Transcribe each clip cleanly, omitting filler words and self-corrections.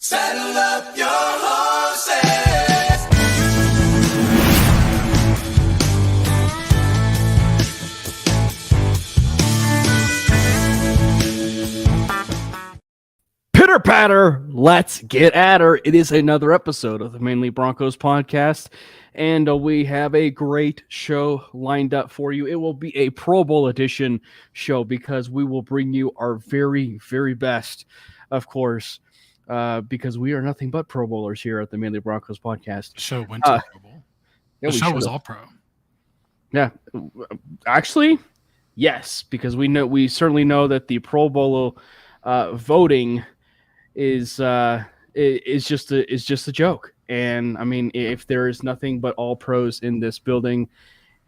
Saddle up your horses. Pitter patter, let's get at her. It is another episode of the Manely Broncos Podcast, and we have a great show lined up for you. It will be a Pro Bowl edition show because we will bring you our very, very best, of course, because we are nothing but Pro Bowlers here at the Manely Broncos Podcast. The show went to the Pro Bowl. Yeah, the show was all pro. Yeah, actually, yes, because we certainly know that the Pro Bowl voting is just a joke. And I mean, if there is nothing but all pros in this building,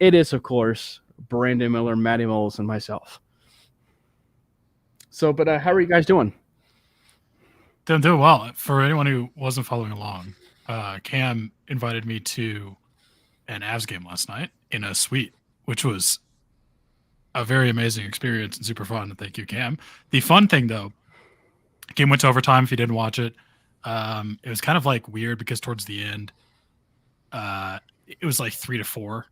it is, of course, Brandon Miller, Matty, Mulls, and myself. So, but how are you guys doing? Doing well. For anyone who wasn't following along, Cam invited me to an Avs game last night in a suite, which was a very amazing experience and super fun. Thank you, Cam. The fun thing, though, game went to overtime. If you didn't watch it, it was kind of like weird because towards the end, it was like 3-4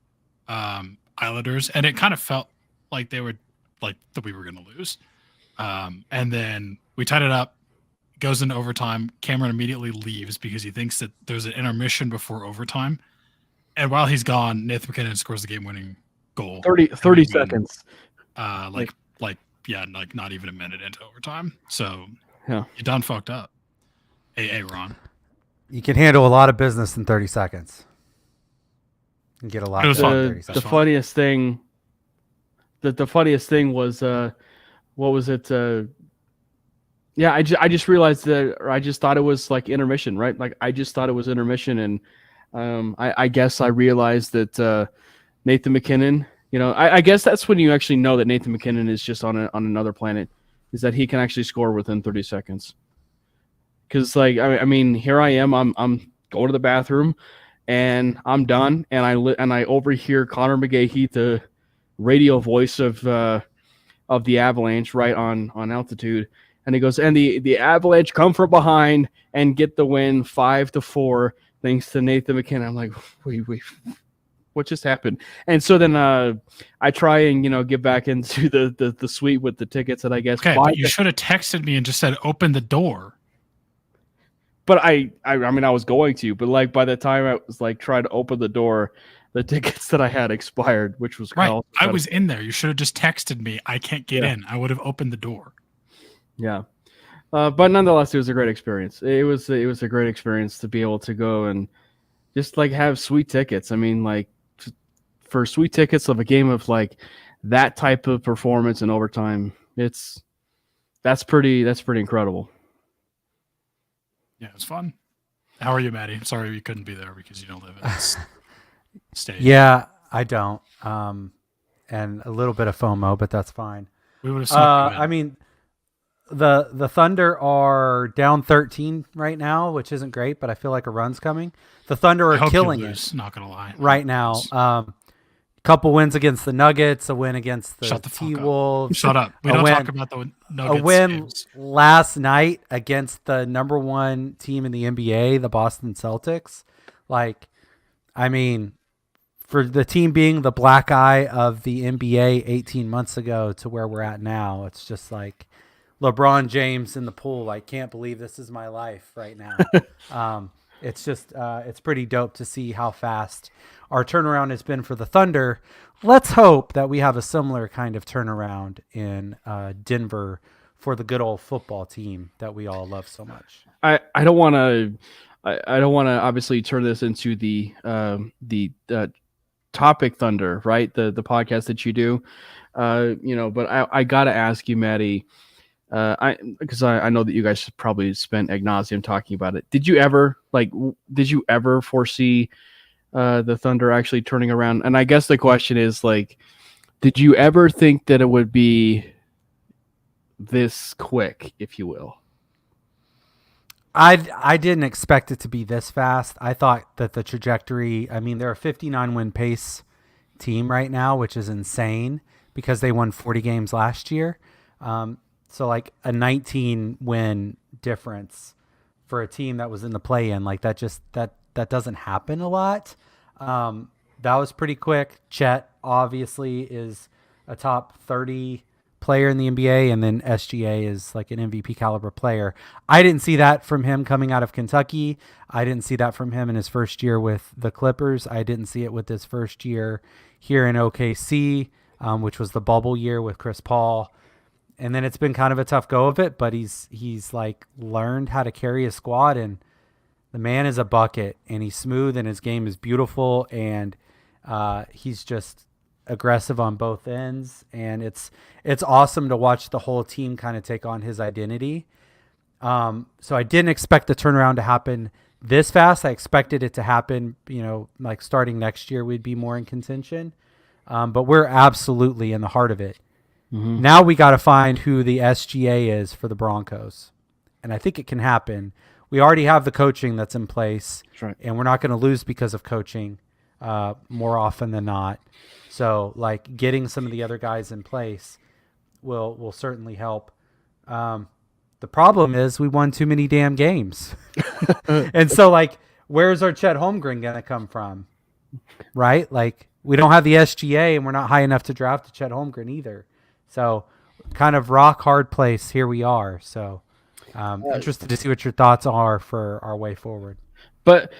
Islanders, and it kind of felt like they were like that we were going to lose. And then we tied it up. Goes into overtime. Cameron immediately leaves because he thinks that there's an intermission before overtime. And while he's gone, Nathan McKinnon scores the game-winning goal. 30 seconds. Like not even a minute into overtime. So yeah, you done fucked up. Hey, Ron. You can handle a lot of business in 30 seconds. And get a lot. It was fun. 30 seconds. The funniest thing. The funniest thing was what was it? Yeah, I just realized that, or I just thought it was like intermission, right? Like I just thought it was intermission, and I guess I realized that Nathan McKinnon, I guess that's when you actually know that Nathan McKinnon is just on another planet, is that he can actually score within 30 seconds. Because like I mean, here I am, I'm going to the bathroom, and I'm done, and I overhear Connor McGahey, the radio voice of the Avalanche, right on altitude. And he goes, and the Avalanche come from behind and get the win 5-4 thanks to Nathan McKinnon. I'm like, wait, what just happened? And so then I try and get back into the suite with the tickets, and I guess but you should have texted me and just said open the door. But I mean I was going to, but like by the time I was like trying to open the door, the tickets that I had expired, which was right. I was in there. You should have just texted me. I can't get in. I would have opened the door. Yeah. But nonetheless, it was a great experience. It was a great experience to be able to go and just like have sweet tickets. I mean, like for sweet tickets of a game of like that type of performance in overtime, that's pretty incredible. Yeah, it was fun. How are you, Matty? Sorry you couldn't be there because you don't live in this state. Yeah, I don't. And a little bit of FOMO, but that's fine. We would have snuck you in. I mean, the Thunder are down 13 right now, which isn't great, but I feel like a run's coming. The Thunder are killing it. Not gonna lie. Right now. Couple wins against the Nuggets, a win against the T-Wolves. Shut up. We don't talk about the Nuggets. A win games. last night against the number one team in the NBA, the Boston Celtics. Like, I mean, for the team being the black eye of the NBA 18 months ago to where we're at now, it's just like LeBron James in the pool. I can't believe this is my life right now. It's just, it's pretty dope to see how fast our turnaround has been for the Thunder. Let's hope that we have a similar kind of turnaround in Denver for the good old football team that we all love so much. I don't want to obviously turn this into the Topic Thunder, right? The podcast that you do, but I got to ask you, Matty, because I know that you guys probably spent ad nauseum talking about it. Did you ever foresee the Thunder actually turning around? And I guess the question is like, did you ever think that it would be this quick, if you will? I didn't expect it to be this fast. I thought that the trajectory, I mean, they're a 59 win pace team right now, which is insane because they won 40 games last year. So like a 19 win difference for a team that was in the play-in. Like that doesn't happen a lot. That was pretty quick. Chet obviously is a top 30 player in the NBA, and then SGA is like an MVP caliber player. I didn't see that from him coming out of Kentucky. I didn't see that from him in his first year with the Clippers. I didn't see it with his first year here in OKC, which was the bubble year with Chris Paul. And then it's been kind of a tough go of it, but he's like learned how to carry a squad, and the man is a bucket, and he's smooth, and his game is beautiful, and he's just aggressive on both ends, and it's awesome to watch the whole team kind of take on his identity. So I didn't expect the turnaround to happen this fast. I expected it to happen, like starting next year we'd be more in contention. But we're absolutely in the heart of it. Mm-hmm. Now we got to find who the SGA is for the Broncos. And I think it can happen. We already have the coaching that's in place. That's right. And we're not going to lose because of coaching more often than not. So like getting some of the other guys in place will certainly help. The problem is we won too many damn games. And so like, where's our Chet Holmgren going to come from? Right? Like we don't have the SGA, and we're not high enough to draft a Chet Holmgren either. So kind of rock hard place. Here we are. So interested to see what your thoughts are for our way forward. But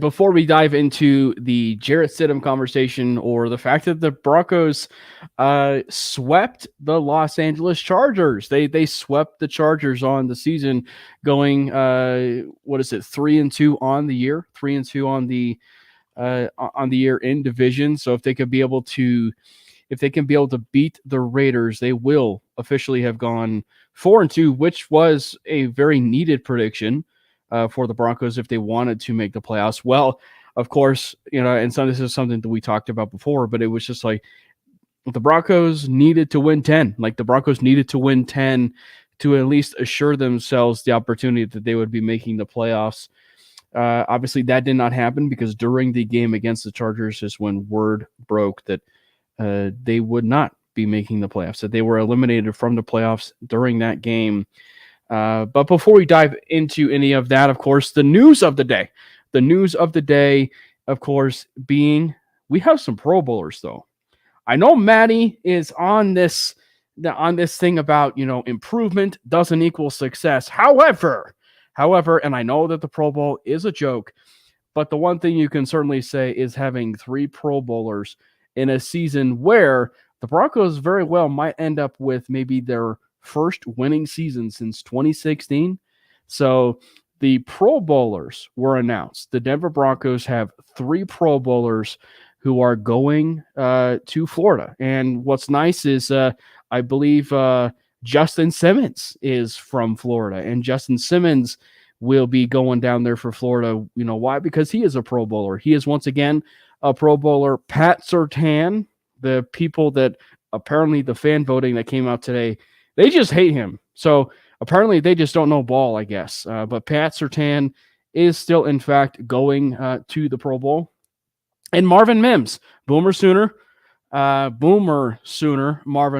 before we dive into the Jarrett Stidham conversation, or the fact that the Broncos swept the Los Angeles Chargers, they swept the Chargers on the season, going 3-2 on the year, 3-2 on the year in division. So if they can be able to beat the Raiders, they will officially have gone 4-2, which was a very needed prediction for the Broncos if they wanted to make the playoffs. Well, of course, and so this is something that we talked about before, but it was just like the Broncos needed to win 10. Like the Broncos needed to win 10 to at least assure themselves the opportunity that they would be making the playoffs. Obviously, that did not happen because during the game against the Chargers is when word broke that they would not be making the playoffs, that they were eliminated from the playoffs during that game. But before we dive into any of that, of course, the news of the day, of course, being we have some Pro Bowlers, though. I know Matty is on this thing about, improvement doesn't equal success. However, and I know that the Pro Bowl is a joke, but the one thing you can certainly say is having 3 Pro Bowlers in a season where the Broncos very well might end up with maybe their first winning season since 2016. So the Pro Bowlers were announced. The Denver Broncos have 3 Pro Bowlers who are going to Florida. And what's nice is I believe Justin Simmons is from Florida, and Justin Simmons will be going down there for Florida. You know why? Because he is a Pro Bowler. He is once again a Pro Bowler. Pat Surtain, the people that apparently the fan voting that came out today, they just hate him. So apparently they just don't know ball, I guess. But Pat Surtain is still, in fact, going to the Pro Bowl. And Marvin Mims, Boomer Sooner, Marvin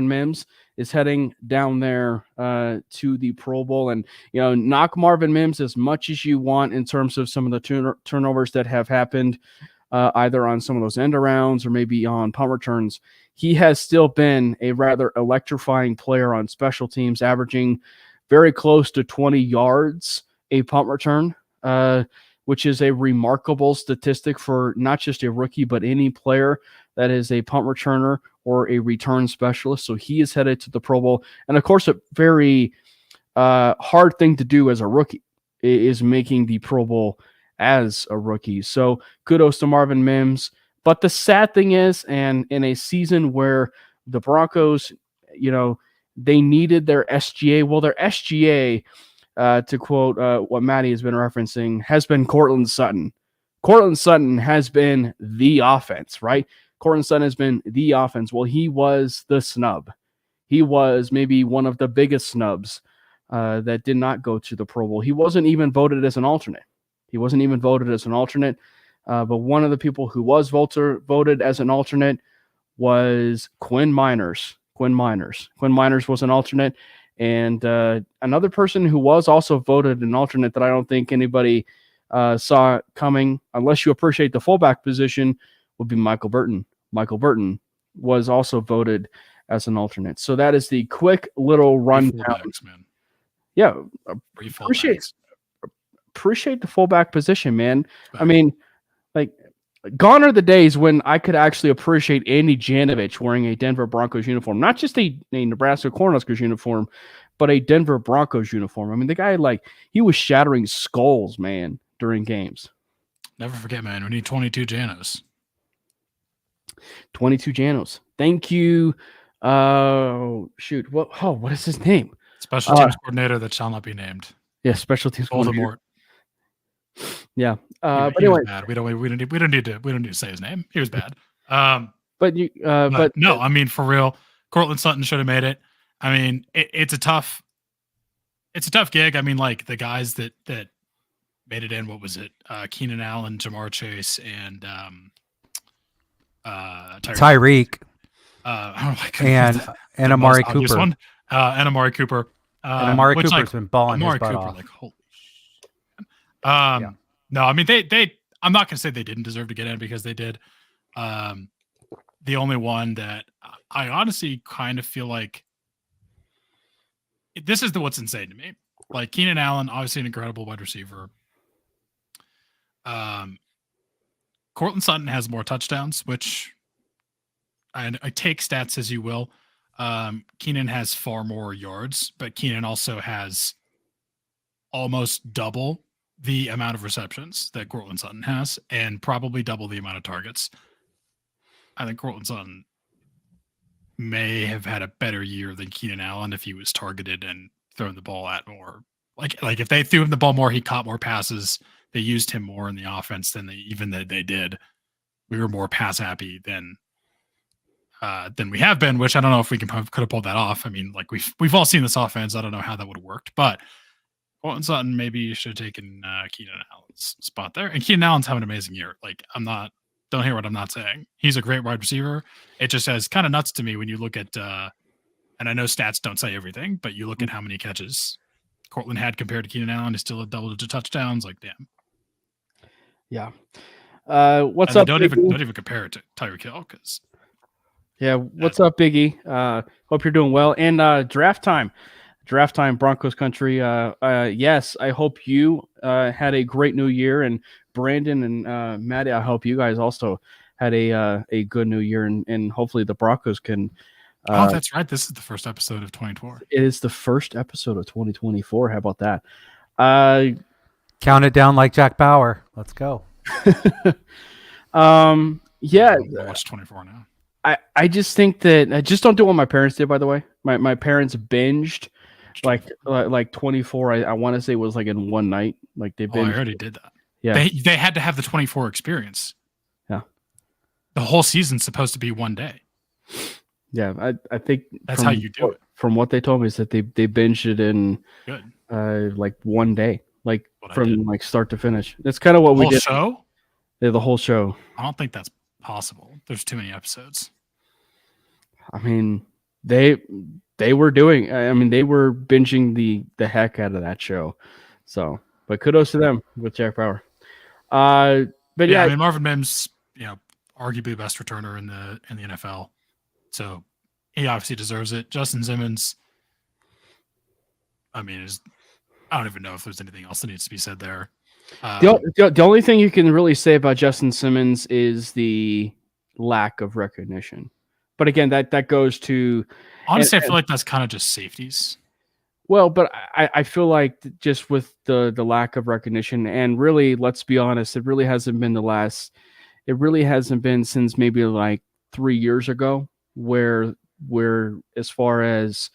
Mims is heading down there to the Pro Bowl. And, knock Marvin Mims as much as you want in terms of some of the turnovers that have happened, either on some of those end arounds or maybe on punt returns. He has still been a rather electrifying player on special teams, averaging very close to 20 yards a punt return, which is a remarkable statistic for not just a rookie, but any player that is a punt returner or a return specialist. So he is headed to the Pro Bowl. And of course, a very hard thing to do as a rookie is making the Pro Bowl as a rookie. So kudos to Marvin Mims. But the sad thing is, and in a season where the Broncos, they needed their SGA. Well, their SGA, to quote what Matty has been referencing, has been Cortland Sutton. Cortland Sutton has been the offense, right? Cortland Sutton has been the offense. Well, he was the snub. He was maybe one of the biggest snubs that did not go to the Pro Bowl. He wasn't even voted as an alternate. But one of the people who was voted as an alternate was Quinn Miners. Quinn Miners was an alternate, And another person who was also voted an alternate that I don't think anybody saw coming, unless you appreciate the fullback position, would be Michael Burton. Michael Burton was also voted as an alternate. So that is the quick little rundown. Man. Yeah, Appreciate the fullback position, man. I mean, like, gone are the days when I could actually appreciate Andy Janovich wearing a Denver Broncos uniform, not just a Nebraska Cornhuskers uniform, but a Denver Broncos uniform. I mean, the guy, like, he was shattering skulls, man, during games. Never forget, man. We need 22 Janos. 22 Janos. Thank you. Shoot. What is his name? Special teams coordinator that shall not be named. Yeah, special teams Voldemort. Yeah. But anyway, we don't need to say his name. He was bad. But no, I mean, for real, Cortland Sutton should have made it. I mean, it's a tough gig. I mean, like, the guys that made it in, what was it? Keenan Allen, Jamar Chase, and Tyreek. And Amari Cooper. And Amari Cooper. And Amari Cooper's been balling his butt off. Like, holy shit. No, I mean, they I'm not going to say they didn't deserve to get in, because they did. The only one that I honestly kind of feel like this is what's insane to me. Like, Keenan Allen, obviously an incredible wide receiver. Cortland Sutton has more touchdowns, which I take stats as you will. Keenan has far more yards, but Keenan also has almost double the amount of receptions that Cortland Sutton has, and probably double the amount of targets. I think Cortland Sutton may have had a better year than Keenan Allen if he was targeted and thrown the ball at more. Like if they threw him the ball more, he caught more passes. They used him more in the offense than they did. We were more pass happy than we have been, which I don't know if we could have pulled that off. I mean, like, we've all seen this offense. I don't know how that would have worked, but Cortland Sutton maybe should have taken Keenan Allen's spot there. And Keenan Allen's having an amazing year. Like, don't hear what I'm not saying. He's a great wide receiver. It just has kind of nuts to me when you look at, and I know stats don't say everything, but you look at how many catches Cortland had compared to Keenan Allen. He's still at double-digit touchdowns. Like, damn. Yeah. What's up? Don't even compare it to Tyreek Hill, because. Yeah. What's up, Biggie? Hope you're doing well. And draft time, Broncos country. Yes, I hope you had a great new year, and Brandon and Matty, I hope you guys also had a good new year, and hopefully the Broncos can. Oh, that's right. This is the first episode of 2024. It is the first episode of 2024. How about that? Count it down like Jack Bauer. Let's go. Yeah. I'll watch 24 now. I just think that I just don't do what my parents did, by the way. My parents binged like 24. I want to say it was like in one night. Like, they binged. I already did that. Yeah. They had to have the 24 experience. Yeah. The whole season's supposed to be one day. Yeah, I think that's how you do it. From what they told me is that they binged it in like one day, like from like start to finish. That's kind of what we did. Show? Yeah, the whole show. I don't think that's possible. There's too many episodes. I mean, they were doing. I mean, they were binging the heck out of that show. So, but kudos to them with Jack Bauer. But yeah, I mean, Marvin Mims, arguably the best returner in the NFL. So he obviously deserves it. Justin Simmons, I mean, I don't even know if there's anything else that needs to be said there. The only thing you can really say about Justin Simmons is the lack of recognition. But again, that goes to honestly, I feel like that's kind of just safeties. Well, but I feel like just with the lack of recognition, and really, let's be honest, it really hasn't been since maybe like 3 years ago, where as far as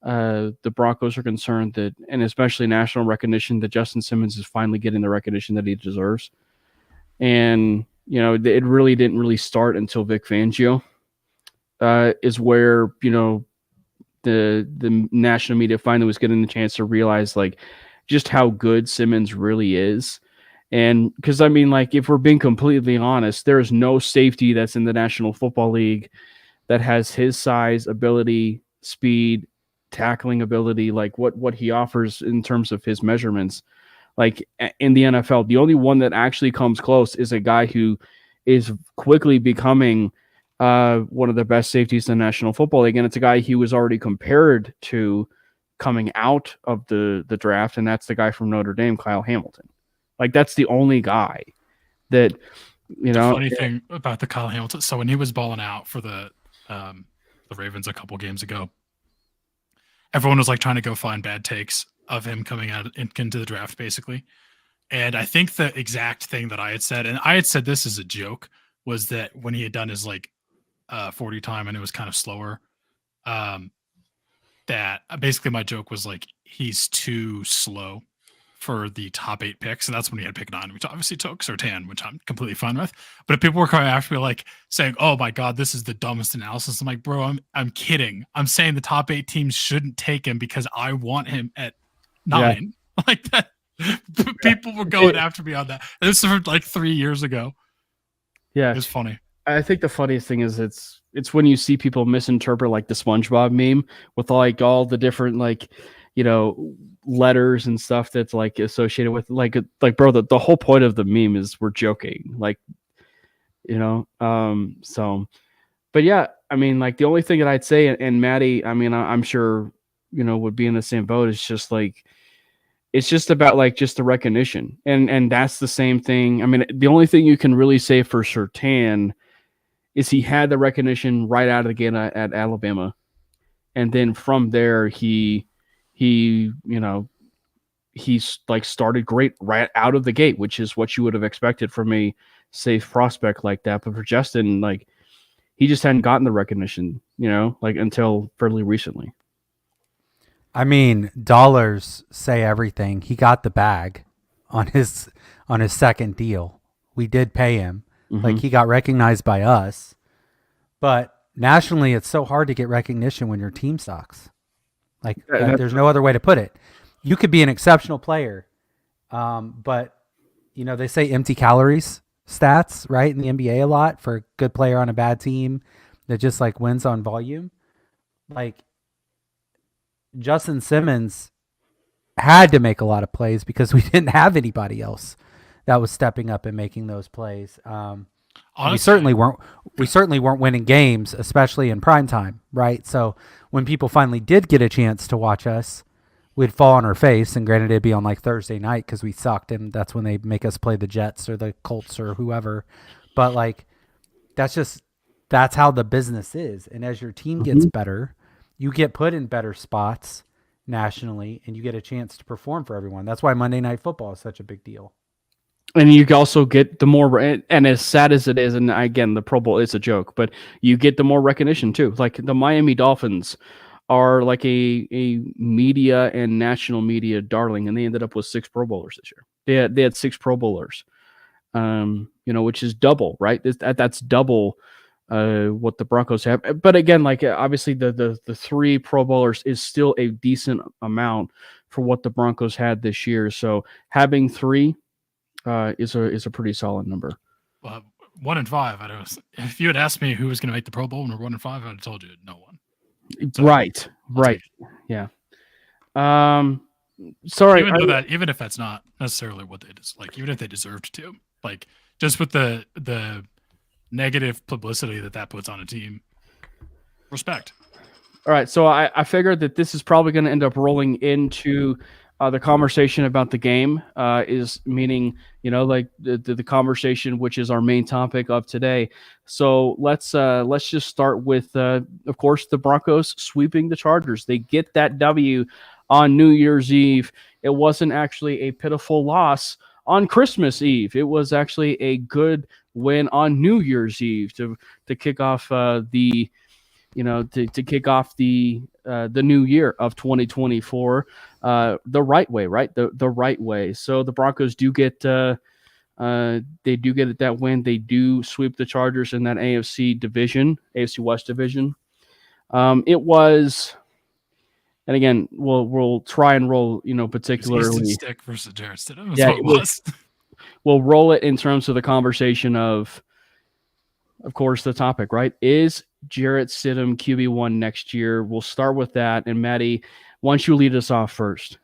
the Broncos are concerned, and especially national recognition, that Justin Simmons is finally getting the recognition that he deserves. And it really didn't start until Vic Fangio is where the national media finally was getting the chance to realize like just how good Simmons really is. And because I mean, like, if we're being completely honest, there is no safety that's in the National Football League that has his size, ability, speed, tackling ability, like what he offers in terms of his measurements, like in the NFL, the only one that actually comes close is a guy who is quickly becoming one of the best safeties in the National Football League. And it's a guy he was already compared to coming out of the draft, and that's the guy from Notre Dame, Kyle Hamilton. Like, that's the only guy that, you know. The funny thing about the Kyle Hamilton, so when he was balling out for the Ravens a couple games ago, everyone was like trying to go find bad takes of him coming out into the draft, basically. And I think the exact thing that I had said, and I had said this as a joke, was that when he had done his like 40 time and it was kind of slower, that basically my joke was like, he's too slow for the top 8 picks. And that's when he had pick 9, which obviously took Surtain, which I'm completely fine with. But if people were coming after me like saying, oh my God, this is the dumbest analysis, I'm like, bro, I'm kidding. I'm saying the top 8 teams shouldn't take him because I want him at 9. Yeah. Like that. People were going after me on that. This was like 3 years ago. Yeah. It's funny. I think the funniest thing is it's when you see people misinterpret like the SpongeBob meme with like all the different like, you know, letters and stuff that's like associated with like bro, the whole point of the meme is we're joking, like, you know. So, but yeah, I mean, like the only thing that I'd say, and Matty, I mean, I'm sure, you know, would be in the same boat, is just like, it's just about like just the recognition, and that's the same thing. I mean, the only thing you can really say for Surtain is he had the recognition right out of the gate at Alabama, and then from there he you know, he's like started great right out of the gate, which is what you would have expected from a safe prospect like that. But for Justin, like, he just hadn't gotten the recognition, you know, like until fairly recently. I mean, dollars say everything. He got the bag on his second deal. We did pay him. Mm-hmm. Like, he got recognized by us. But nationally, it's so hard to get recognition when your team sucks. Like, there's no other way to put it. You could be an exceptional player, but, you know, they say empty calories stats, right, in the NBA a lot for a good player on a bad team that just, like, wins on volume. Like, Justin Simmons had to make a lot of plays because we didn't have anybody else that was stepping up and making those plays. We certainly weren't winning games, especially in prime time, right? So when people finally did get a chance to watch us, we'd fall on our face, and granted it'd be on like Thursday night because we sucked, and that's when they make us play the Jets or the Colts or whoever. But like, that's how the business is. And as your team gets better, you get put in better spots nationally, and you get a chance to perform for everyone. That's why Monday Night Football is such a big deal. And you also get the more, and as sad as it is, and again, the Pro Bowl is a joke, but you get the more recognition too. Like the Miami Dolphins are like a media and national media darling, and they ended up with 6 Pro Bowlers this year. They had 6 Pro Bowlers, you know, which is double, right? That's double what the Broncos have. But again, like obviously the 3 Pro Bowlers is still a decent amount for what the Broncos had this year. So having 3 is a pretty solid number. Well, 1 and 5. I don't. If you had asked me who was going to make the Pro Bowl when we're 1 and 5, I'd have told you no one. So, right. Yeah. Sorry. Even if that's not necessarily what they like, even if they deserved to, like, just with the negative publicity that puts on a team, respect. All right. So I figured that this is probably going to end up rolling into the conversation about the game, is meaning, you know, like the conversation, which is our main topic of today. So let's just start with, of course, the Broncos sweeping the Chargers. They get that W on New Year's Eve. It wasn't actually a pitiful loss on Christmas Eve. It was actually a good win on New Year's Eve to kick off the new year of 2024 the right way, right? The right way. So the Broncos do get that win. They do sweep the Chargers in that AFC West division. It was, and again, we'll try and roll, you know, particularly Stick versus Jarrett Stidham. That's what it was. We'll roll it in terms of the conversation of of course, the topic, right? Is Jarrett Stidham QB1 next year? We'll start with that. And Matty, why don't you lead us off first?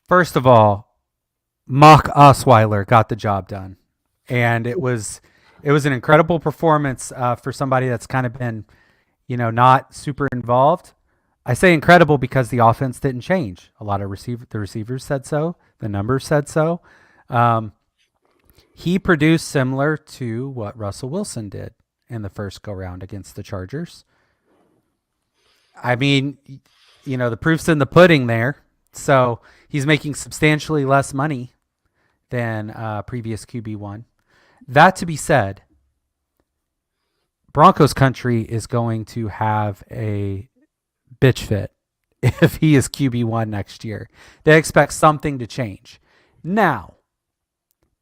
First of all, Mock Osweiler got the job done. And it was an incredible performance for somebody that's kind of been, not super involved. I say incredible because the offense didn't change. A lot of the receivers said so. The numbers said so. He produced similar to what Russell Wilson did in the first go-round against the Chargers. I mean, the proof's in the pudding there. So he's making substantially less money than previous QB1. That to be said, Broncos country is going to have a bitch fit if he is QB1 next year. They expect something to change. Now,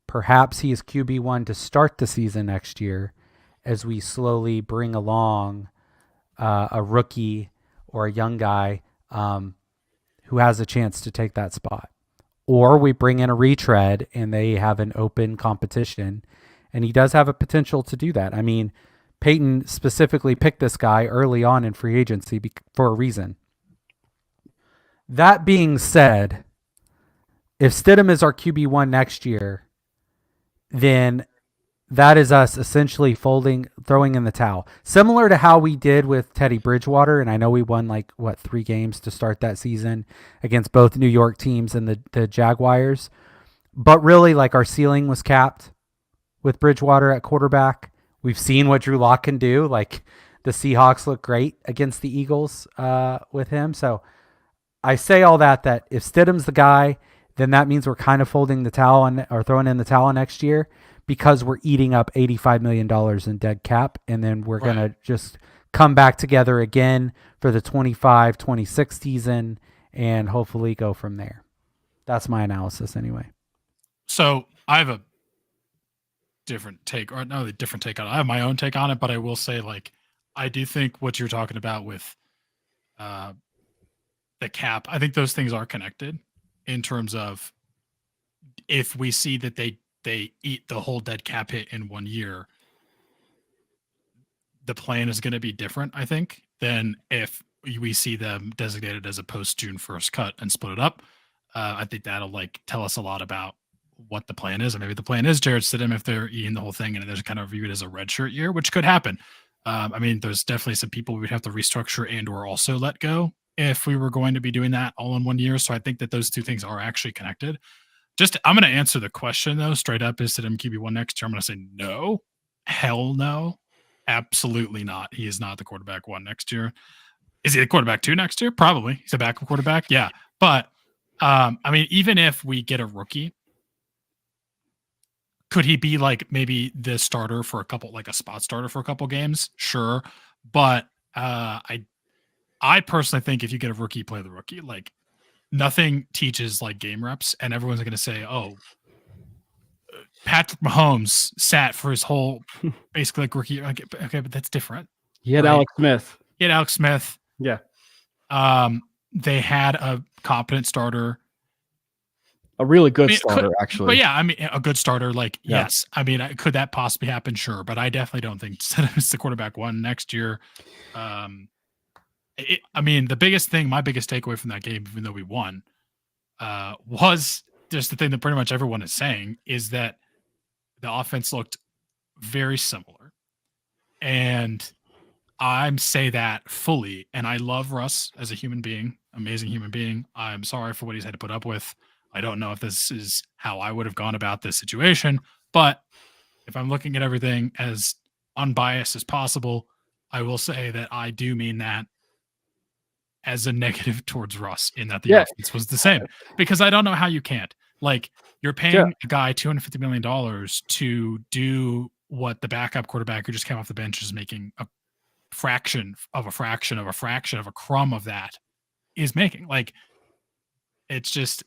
perhaps he is QB1 to start the season next year as we slowly bring along a rookie or a young guy who has a chance to take that spot. Or we bring in a retread and they have an open competition, and he does have a potential to do that. I mean, Peyton specifically picked this guy early on in free agency for a reason. That being said, if Stidham is our QB1 next year, then that is us essentially throwing in the towel. Similar to how we did with Teddy Bridgewater, and I know we won 3 games to start that season against both New York teams and the Jaguars. But really, our ceiling was capped with Bridgewater at quarterback. We've seen what Drew Lock can do. The Seahawks look great against the Eagles with him. So I say all that if Stidham's the guy, then that means we're kind of folding the towel or throwing in the towel next year because we're eating up $85 million in dead cap. And then we're going to just come back together again for the 25-26 season and hopefully go from there. That's my analysis anyway. So I have a different take, or not a different take on it. I have my own take on it, but I will say, I do think what you're talking about with the cap, I think those things are connected in terms of if we see that they eat the whole dead cap hit in 1 year, the plan is going to be different, I think, than if we see them designated as a post June 1st cut and split it up. I think that'll tell us a lot about what the plan is. And maybe the plan is Jarrett Stidham if they're eating the whole thing and they're kind of viewed as a redshirt year, which could happen. I mean, there's definitely some people we would have to restructure and or also let go if we were going to be doing that all in 1 year. So I think that those two things are actually connected. I'm going to answer the question though, straight up. Is Stidham QB1 next year? I'm going to say no. Hell no. Absolutely not. He is not the quarterback 1 next year. Is he the quarterback 2 next year? Probably. He's a backup quarterback. Yeah. But I mean, even if we get a rookie, could he be maybe the starter for a spot starter for a couple games? Sure. But I personally think if you get a rookie, play the rookie. Nothing teaches game reps, and everyone's going to say, oh, Patrick Mahomes sat for his whole basically rookie. Okay, but that's different. He had Alex Smith. Yeah. They had a competent starter. A really good starter, actually. But yeah, I mean, a good starter, yes. I mean, could that possibly happen? Sure. But I definitely don't think Stidham's the quarterback 1 next year. I mean, my biggest takeaway from that game, even though we won, was just the thing that pretty much everyone is saying is that the offense looked very similar. And I say that fully. And I love Russ as a human being, amazing human being. I'm sorry for what he's had to put up with. I don't know if this is how I would have gone about this situation, but if I'm looking at everything as unbiased as possible, I will say that I do mean that as a negative towards Russ in that the offense was the same, because I don't know how you can't. You're paying a guy $250 million to do what the backup quarterback who just came off the bench is making a fraction of a fraction of a fraction of a crumb of that is making. It just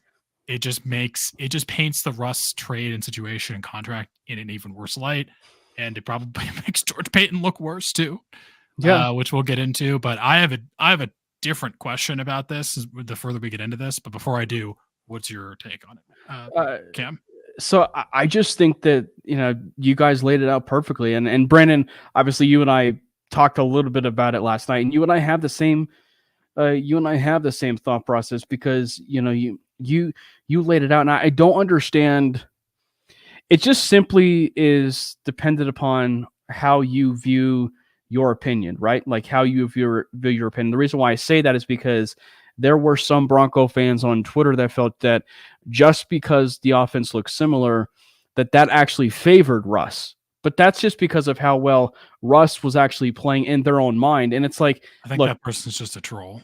paints the Russ trade and situation and contract in an even worse light. And it probably makes George Payton look worse too. Which we'll get into. But I have a different question about this the further we get into this. But before I do, what's your take on it, Cam? So I just think that, you guys laid it out perfectly. And Brandon, obviously you and I talked a little bit about it last night, and you and I have the same thought process, because, you laid it out, and I don't understand. It just simply is dependent upon how you view your opinion, right? Like how you view your opinion. The reason why I say that is because there were some Bronco fans on Twitter that felt that just because the offense looks similar, that actually favored Russ. But that's just because of how well Russ was actually playing in their own mind. And it's like, I think look, that person's just a troll.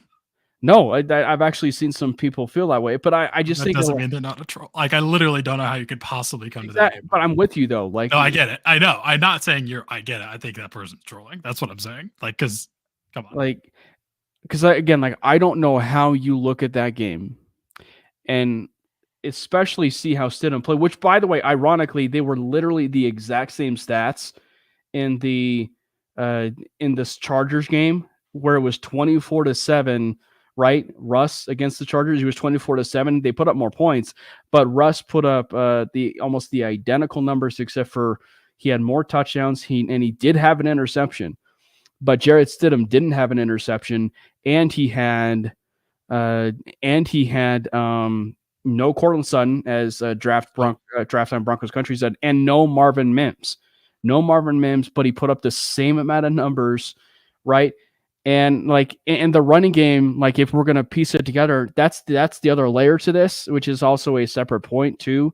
no, I've actually seen some people feel that way, but I just think doesn't mean they're not a troll. Like, I literally don't know how you could possibly come to that. But I'm with you though. Like, no, I get it. I know. I'm not saying I get it. I think that person's trolling. That's what I'm saying. Like, because come on. Like, because again, like, I don't know how you look at that game, and especially see how Stidham played. Which, by the way, ironically, they were literally the exact same stats in this Chargers game, where it was 24-7. Right, Russ against the Chargers, he was 24-7. They put up more points, but Russ put up almost the identical numbers, except for he had more touchdowns. He did have an interception, but Jarrett Stidham didn't have an interception, and he had no Cortland Sutton, as draft time Broncos country said, and no Marvin Mims, but he put up the same amount of numbers, right? And like in the running game, like if we're gonna piece it together, that's the other layer to this, which is also a separate point too.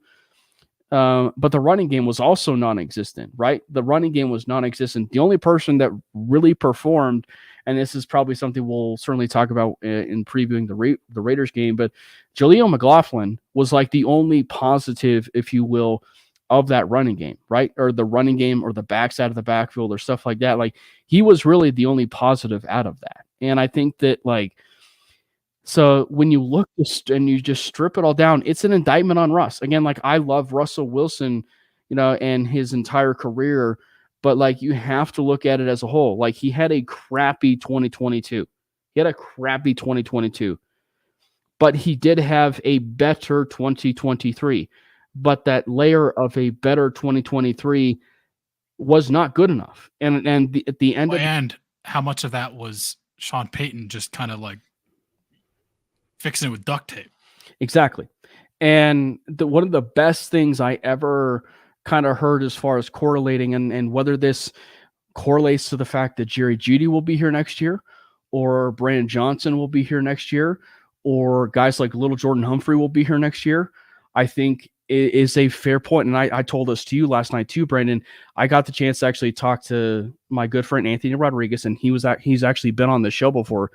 But the running game was also non-existent, right? The running game was non-existent. The only person that really performed, and this is probably something we'll certainly talk about in previewing the Raiders game, but Jaleel McLaughlin was like the only positive, if you will, of that running game, right? Or the running game, or the backside of the backfield, or stuff like that. Like, he was really the only positive out of that. And I think that, like, so when you look and you just strip it all down, it's an indictment on Russ. Again, like, I love Russell Wilson, and his entire career, but like, you have to look at it as a whole. Like, he had a crappy 2022. But he did have a better 2023. But that layer of a better 2023 was not good enough. And at the end and how much of that was Sean Payton just kind of like fixing it with duct tape? Exactly. And one of the best things I ever kind of heard as far as correlating, and whether this correlates to the fact that Jerry Jeudy will be here next year, or Brandon Johnson will be here next year, or guys like Little Jordan Humphrey will be here next year, I think is a fair point. And I told this to you last night too, Brandon. I got the chance to actually talk to my good friend Anthony Rodriguez, and he's actually been on the show before,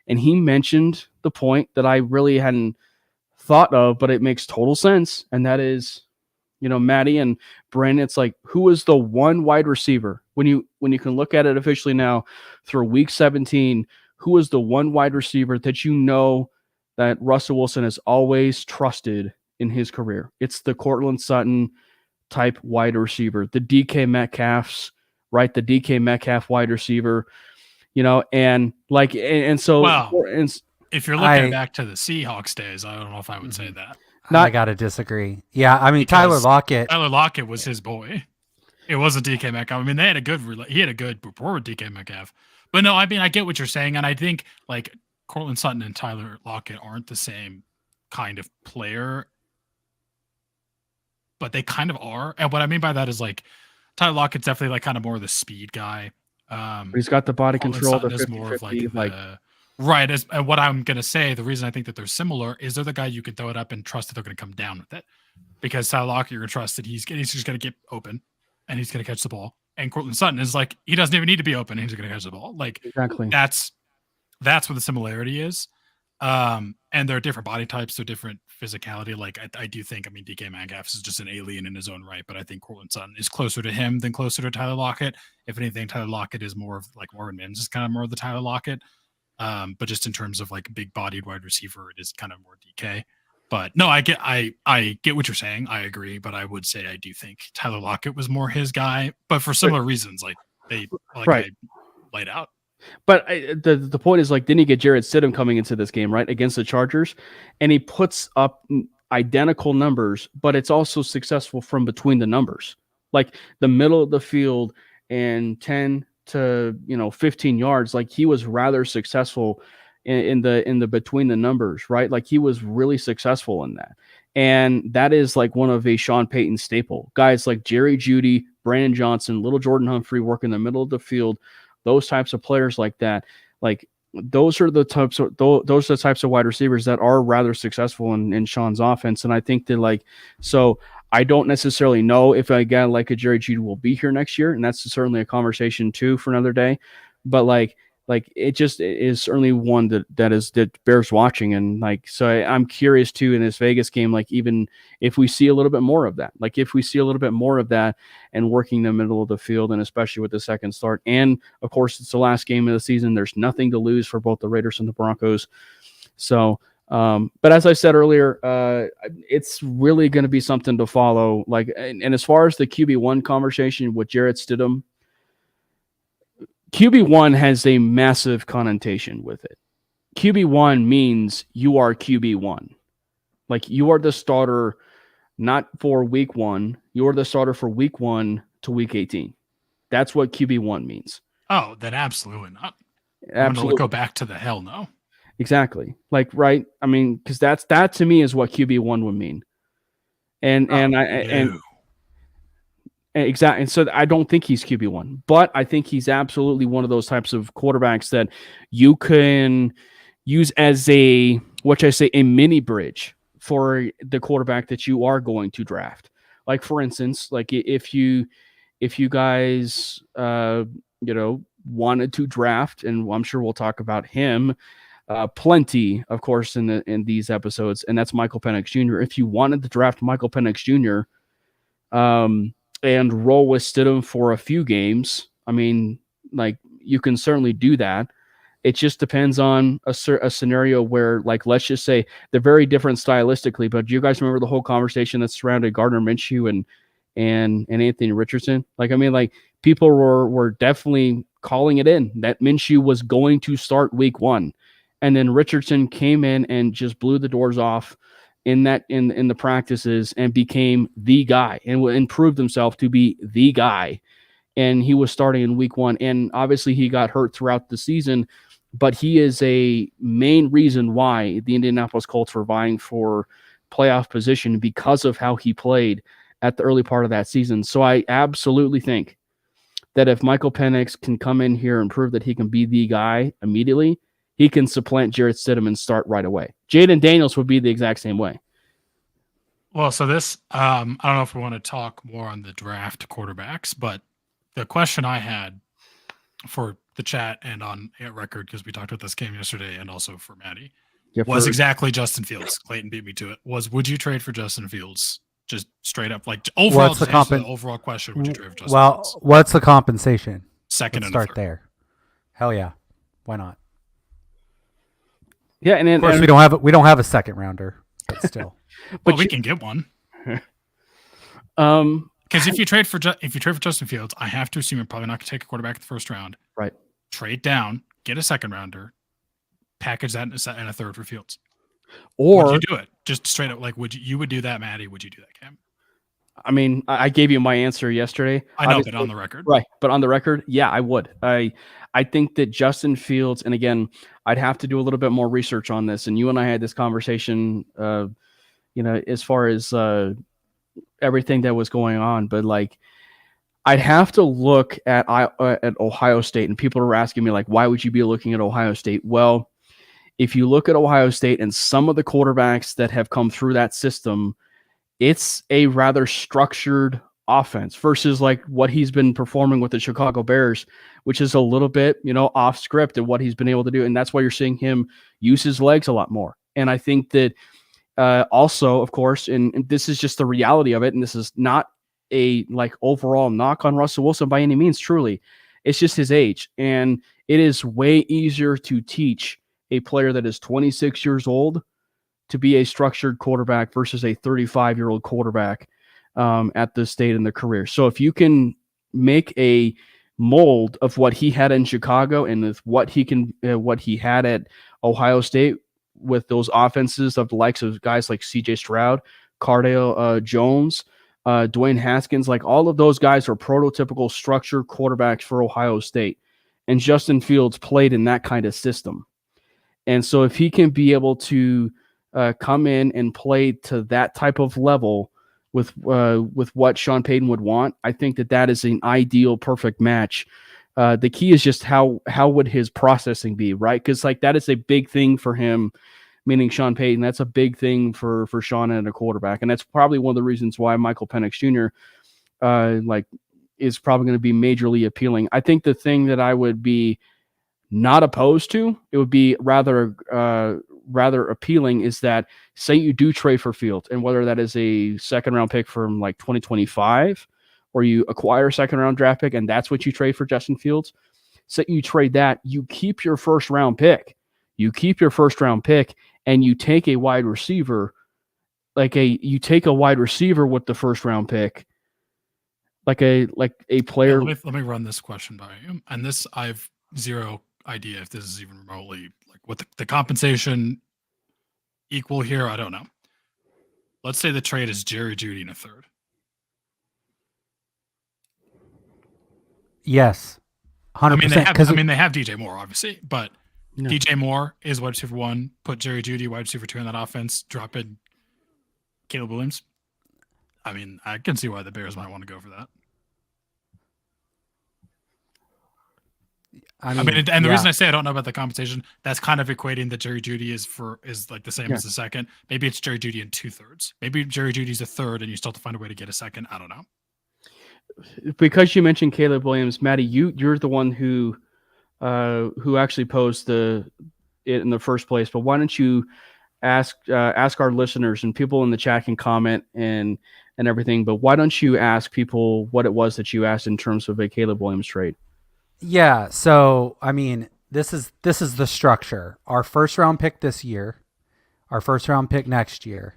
and he mentioned the point that I really hadn't thought of, but it makes total sense. And that is, Matty and Brandon, it's like, who is the one wide receiver when you can look at it officially now through week 17, who is the one wide receiver that that Russell Wilson has always trusted in his career? It's the Cortland Sutton type wide receiver, the DK Metcalfs, right? The DK Metcalf wide receiver, and like, and so, well, if you're looking back to the Seahawks days, I don't know if I would say that. I gotta disagree. Yeah, I mean, Tyler Lockett was his boy. It wasn't DK Metcalf. I mean, he had a good rapport with DK Metcalf. But no, I mean, I get what you're saying, and I think like Cortland Sutton and Tyler Lockett aren't the same kind of player, but they kind of are. And what I mean by that is, like, Tyler Lockett's definitely like kind of more of the speed guy. He's got the body control. Is more of like right. And what I'm gonna say, the reason I think that they're similar is they're the guy you can throw it up and trust that they're gonna come down with it. Because Tyler Lockett, you're gonna trust that he's just gonna get open and he's gonna catch the ball. And Cortland Sutton is like, he doesn't even need to be open and he's gonna catch the ball. Like, exactly. That's what the similarity is. And there are different body types, so different physicality. Like, I do think, I mean, DK Metcalf is just an alien in his own right, but I think Cortland Sutton is closer to him than closer to Tyler Lockett. If anything, Tyler Lockett is more of like Marvin Mims is kind of more of the Tyler Lockett. But just in terms of like big bodied wide receiver, it is kind of more DK. But no, I get what you're saying. I agree, but I would say I do think Tyler Lockett was more his guy, but for similar reasons, like I laid out. But the point is, like, didn't he get Jarrett Stidham coming into this game, right, against the Chargers, and he puts up identical numbers, but it's also successful from between the numbers, like the middle of the field and 10 to 15 yards. Like he was rather successful in the between the numbers, right? Like he was really successful in that. And that is like one of a Sean Payton staple. Guys like Jerry Jeudy, Brandon Johnson, Little Jordan Humphrey work in the middle of the field. Those types of players like that, like those are the types of wide receivers that are rather successful in Sean's offense. And I think that so I don't necessarily know if a guy like a Jerry Jeudy will be here next year. And that's certainly a conversation too for another day. But it just is certainly one that bears watching. And so I'm curious too in this Vegas game, even if we see a little bit more of that, and working the middle of the field, and especially with the second start. And of course, it's the last game of the season. There's nothing to lose for both the Raiders and the Broncos. So, but as I said earlier, it's really going to be something to follow. And as far as the QB1 conversation with Jarrett Stidham, QB1 has a massive connotation with it. QB1 means you are QB1. You are the starter, not for week 1. You are the starter for week 1 to week 18. That's what QB1 means. Oh, then absolutely not. Absolutely. I'm going to go back to the hell no. Exactly. Right. I mean, because that to me is what QB1 would mean. Exactly. And so I don't think he's QB1, but I think he's absolutely one of those types of quarterbacks that you can use as a mini bridge for the quarterback that you are going to draft. For instance, if you guys, wanted to draft, and I'm sure we'll talk about him plenty, of course, in these episodes, and that's Michael Penix Jr. If you wanted to draft Michael Penix Jr., and roll with Stidham for a few games, I mean, you can certainly do that. It just depends on a scenario where, let's just say they're very different stylistically, but do you guys remember the whole conversation that surrounded Gardner Minshew and Anthony Richardson? People were definitely calling it in that Minshew was going to start week 1. And then Richardson came in and just blew the doors off in the practices and became the guy and proved himself to be the guy. And he was starting in week 1. And obviously he got hurt throughout the season, but he is a main reason why the Indianapolis Colts were vying for playoff position because of how he played at the early part of that season. So I absolutely think that if Michael Penix can come in here and prove that he can be the guy immediately, he can supplant Jarrett Stidham and start right away. Jaden Daniels would be the exact same way. Well, so this, I don't know if we want to talk more on the draft quarterbacks, but the question I had for the chat and on record, because we talked about this game yesterday and also for Matty, was exactly Justin Fields. Clayton beat me to it. Would you trade for Justin Fields? Just straight up, overall, what's the overall question, would you trade for Justin Fields? What's the compensation? Second. Let's start there. Hell yeah. Why not? Yeah, and of course we don't have a second rounder, but still. But we can get one. Because if you trade for Justin Fields, I have to assume you're probably not going to take a quarterback in the first round. Right. Trade down, get a second rounder, package that in a third for Fields. Or would you do it? Just straight up, would you would do that, Matty? Would you do that, Cam? I mean, I gave you my answer yesterday. I know, obviously, but on the record. Right. But on the record, yeah, I would. I think that Justin Fields, and again, I'd have to do a little bit more research on this. And you and I had this conversation, as far as everything that was going on. But I'd have to look at Ohio State, and people are asking me, why would you be looking at Ohio State? Well, if you look at Ohio State and some of the quarterbacks that have come through that system, it's a rather structured offense versus what he's been performing with the Chicago Bears, which is a little bit, off script and what he's been able to do. And that's why you're seeing him use his legs a lot more. And I think that also, of course, and this is just the reality of it, and this is not a overall knock on Russell Wilson by any means, truly. It's just his age. And it is way easier to teach a player that is 26 years old to be a structured quarterback versus a 35-year-old quarterback at this state in their career. So if you can make a mold of what he had in Chicago and with what he had at Ohio State, with those offenses of the likes of guys like C.J. Stroud, Cardale Jones, Dwayne Haskins. Like, all of those guys are prototypical structure quarterbacks for Ohio State. And Justin Fields played in that kind of system. And so if he can be able to come in and play to that type of level with what Sean Payton would want, I think that is an ideal, perfect match. The key is just how would his processing be, right? Because like that is a big thing for him, meaning Sean Payton. That's a big thing for Sean and a quarterback, and that's probably one of the reasons why Michael Penix Jr. Is probably going to be majorly appealing. I think the thing that I would be not opposed to, it would be rather appealing, is that say you do trade for Fields, and whether that is a second round pick from like 2025, or you acquire a second round draft pick and that's what you trade for Justin Fields. Say you trade that, you keep your first round pick. You keep your first round pick and you take a wide receiver, you take a wide receiver with the first round pick, like a player. Yeah, let me run this question by you. And this, I've zero idea if this is even remotely like what the compensation equal here. I don't know. Let's say the trade is Jerry Jeudy in a third. Yes, 100%. They have DJ Moore, obviously, but No. DJ Moore is wide receiver 1. Put Jerry Jeudy wide receiver 2 in that offense. Drop in Caleb Williams. I mean, I can see why the Bears might want to go for that. The reason I say I don't know about the compensation, that's kind of equating that Jerry Jeudy is like the same as the second. Maybe it's Jerry Jeudy in 2/3. Maybe Jerry Judy's a third, and you still have to find a way to get a second. I don't know. Because you mentioned Caleb Williams, Matty, you're the one who actually posed it in the first place. But why don't you ask our listeners, and people in the chat can comment and everything, but why don't you ask people what it was that you asked in terms of a Caleb Williams trade? Yeah, so I mean, this is the structure. Our first round pick this year, our first round pick next year,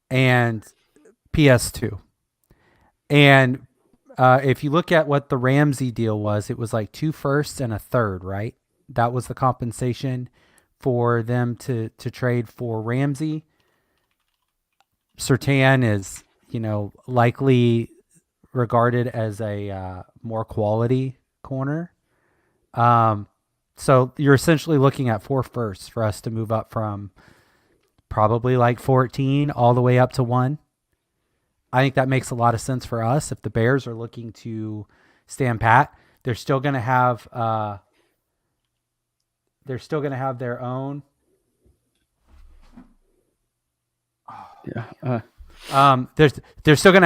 and PS2. And if you look at what the Ramsey deal was, it was like 2 firsts and a third, right? That was the compensation for them to trade for Ramsey. Surtain is, likely regarded as a more quality corner. So you're essentially looking at 4 firsts for us to move up from probably like 14 all the way up to 1. I think that makes a lot of sense for us. If the Bears are looking to stand pat, they're still going to have their own. They're still going to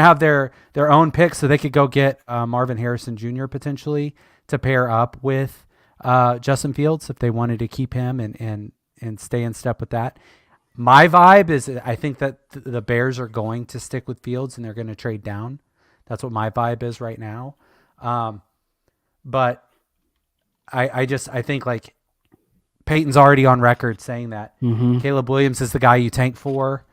have their own picks, so they could go get Marvin Harrison Jr. potentially to pair up with Justin Fields if they wanted to keep him and stay in step with that. My vibe is I think that the Bears are going to stick with Fields and they're going to trade down. That's what my vibe is right now. But I think like Peyton's already on record saying that Caleb Williams is the guy you tank for,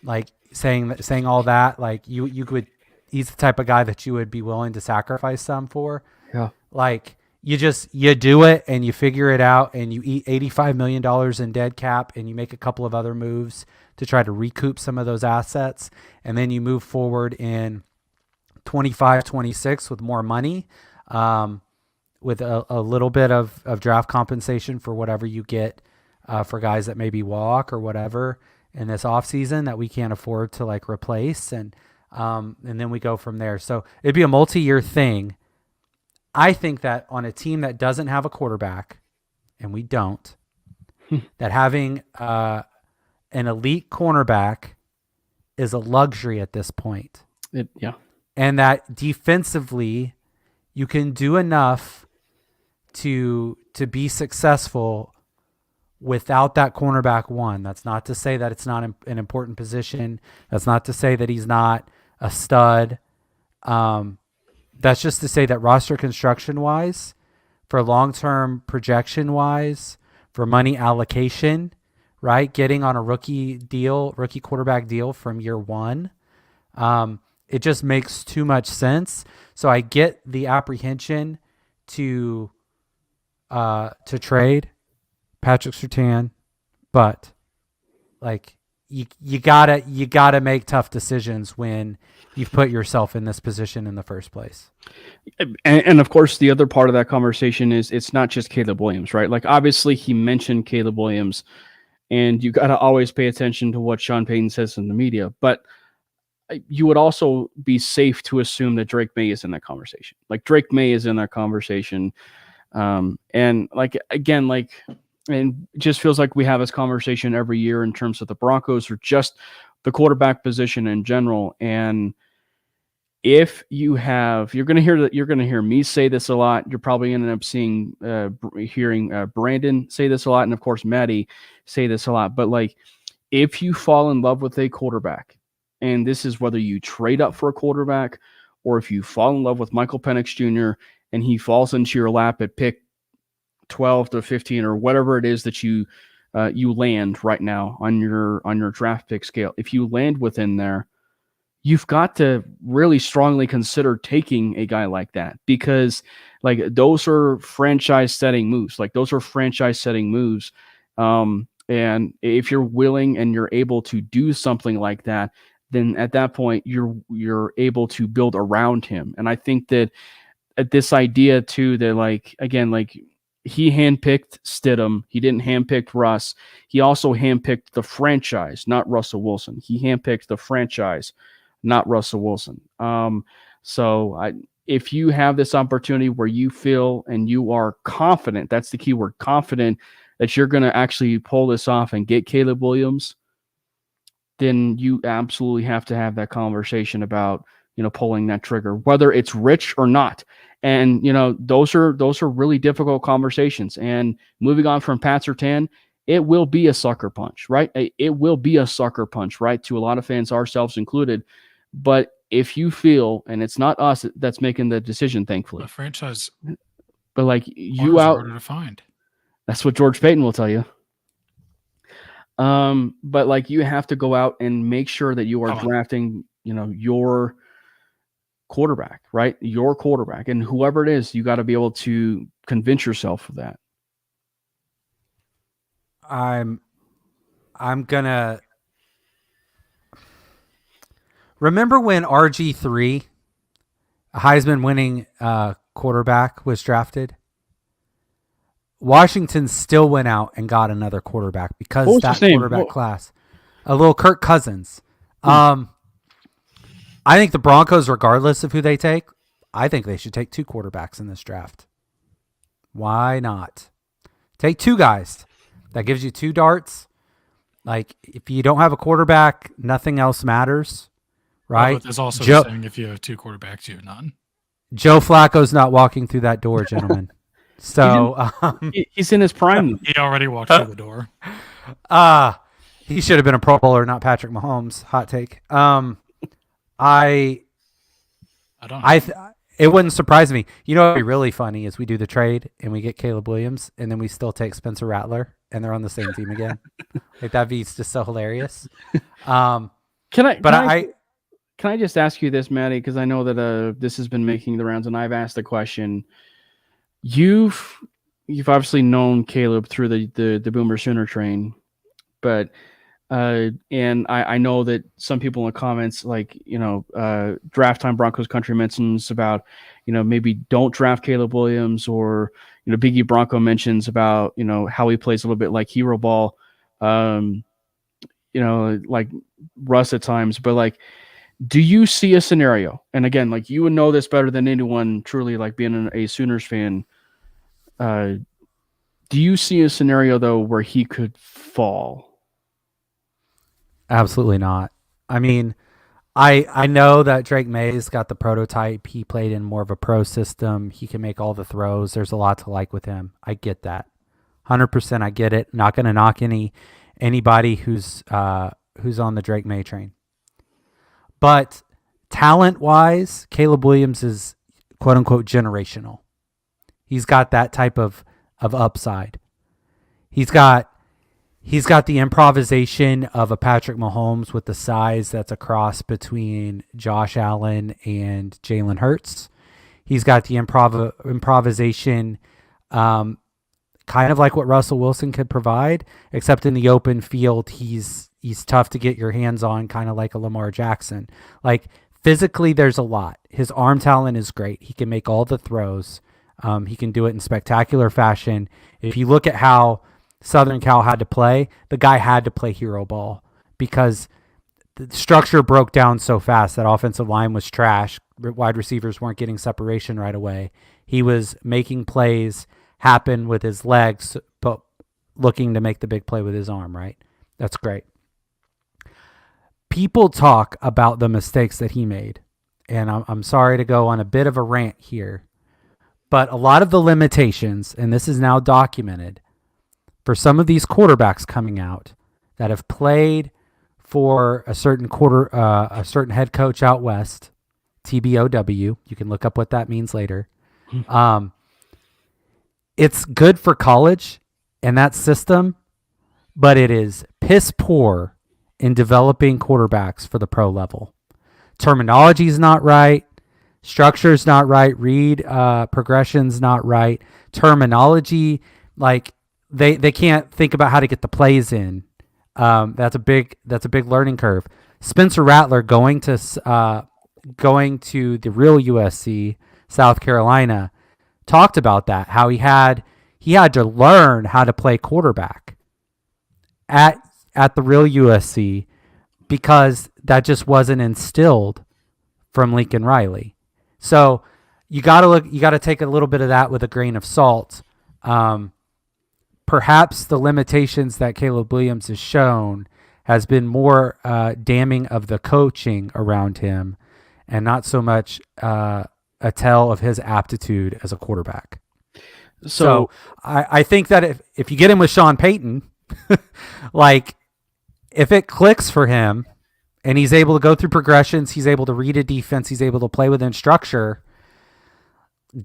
like saying all that. Like he's the type of guy that you would be willing to sacrifice some for. Yeah. Like you do it and you figure it out and you eat $85 million in dead cap and you make a couple of other moves to try to recoup some of those assets. And then you move forward in 25, 26 with more money, with a little bit of draft compensation for whatever you get for guys that maybe walk or whatever in this offseason that we can't afford to like replace. And then we go from there. So it'd be a multi-year thing. I think that on a team that doesn't have a quarterback, and we don't, that having an elite cornerback is a luxury at this point. And that defensively, you can do enough to be successful without that cornerback one. That's not to say that it's not an important position. That's not to say that he's not a stud. That's just to say that roster construction wise, for long-term projection wise, for money allocation, right? Getting on a rookie quarterback deal from year 1. It just makes too much sense. So I get the apprehension to trade Patrick Surtain, but Like you gotta make tough decisions when you've put yourself in this position in the first place. And of course, the other part of that conversation is it's not just Caleb Williams, right? Like, obviously, he mentioned Caleb Williams, and you got to always pay attention to what Sean Payton says in the media. But you would also be safe to assume that Drake May is in that conversation. Like, Drake May is in that conversation. And like, again, like, and it just feels like we have this conversation every year in terms of the Broncos or just the quarterback position in general. And if you're going to hear me say this a lot. You're probably going to end up hearing Brandon say this a lot. And of course, Matty say this a lot, but like, if you fall in love with a quarterback, and this is whether you trade up for a quarterback or if you fall in love with Michael Penix Jr. and he falls into your lap at pick 12 to 15 or whatever it is that you land right now on your draft pick scale. If you land within there, you've got to really strongly consider taking a guy like that, because like those are franchise setting moves. And if you're willing and you're able to do something like that, then at that point you're able to build around him. And I think that this idea too, that like, again, like he handpicked Stidham, he didn't handpick Russ. He also handpicked the franchise, not Russell Wilson. He handpicked the franchise, not Russell Wilson. If you have this opportunity where you feel and you are confident, that's the key word, confident, that you're going to actually pull this off and get Caleb Williams, then you absolutely have to have that conversation about, pulling that trigger, whether it's rich or not. And, those are really difficult conversations. And moving on from Pat Surtain, it will be a sucker punch, right? It will be a sucker punch, right? To a lot of fans, ourselves included. But if you feel, and it's not us that's making the decision, thankfully. The franchise. But like you out. Harder to find. That's what George Payton will tell you. But like you have to go out and make sure that you are drafting, your quarterback, right? Your quarterback, and whoever it is, you got to be able to convince yourself of that. I'm gonna remember when RG3, a Heisman winning quarterback, was drafted. Washington still went out and got another quarterback because that quarterback class, a little Kirk Cousins. I think the Broncos, regardless of who they take, I think they should take two quarterbacks in this draft. Why not? Take two guys. That gives you two darts. Like, if you don't have a quarterback, nothing else matters, right? But there's also saying if you have two quarterbacks, you have none. Joe Flacco's not walking through that door, gentlemen. So he's in his prime. He already walked through the door. He should have been a Pro Bowler, not Patrick Mahomes. Hot take. It wouldn't surprise me. You know what would be really funny is we do the trade and we get Caleb Williams and then we still take Spencer Rattler and they're on the same team again. Like, that'd be just so hilarious. Can I just ask you this, Matty? Because I know that this has been making the rounds, and I've asked the question. You've obviously known Caleb through the Boomer Sooner train, but and I know that some people in the comments, like, Draft Time Broncos Country mentions about, maybe don't draft Caleb Williams, or, Biggie Bronco mentions about, how he plays a little bit like hero ball, like Russ at times. But like, do you see a scenario? And again, like, you would know this better than anyone, truly, like being a Sooners fan. Do you see a scenario though where he could fall? Absolutely not. I mean, I know that Drake May's got the prototype. He played in more of a pro system. He can make all the throws. There's a lot to like with him. I get that. 100% I get it. Not going to knock anybody who's on the Drake May train. But talent-wise, Caleb Williams is quote-unquote generational. He's got that type of upside. He's got the improvisation of a Patrick Mahomes with the size that's a cross between Josh Allen and Jalen Hurts. He's got the improvisation kind of like what Russell Wilson could provide, except in the open field, he's tough to get your hands on, kind of like a Lamar Jackson. Like physically, there's a lot. His arm talent is great. He can make all the throws. He can do it in spectacular fashion. If you look at how Southern Cal had to play, the guy had to play hero ball because the structure broke down so fast. That offensive line was trash. Wide receivers weren't getting separation right away. He was making plays happen with his legs, but looking to make the big play with his arm, right? That's great. People talk about the mistakes that he made, and I'm sorry to go on a bit of a rant here, but a lot of the limitations, and this is now documented, for some of these quarterbacks coming out that have played for a certain head coach out west, TBOW. You can look up what that means later. It's good for college and that system, but it is piss poor in developing quarterbacks for the pro level. Terminology is not right. Structure's not right. Read progression's not right. Terminology, like they can't think about how to get the plays in. That's a big learning curve. Spencer Rattler going to the real USC, South Carolina, talked about that, how he had to learn how to play quarterback at the real USC because that just wasn't instilled from Lincoln Riley. So you got to take a little bit of that with a grain of salt. Perhaps the limitations that Caleb Williams has shown has been more damning of the coaching around him and not so much a tell of his aptitude as a quarterback. So I think that if you get him with Sean Payton, like if it clicks for him and he's able to go through progressions, he's able to read a defense, he's able to play within structure,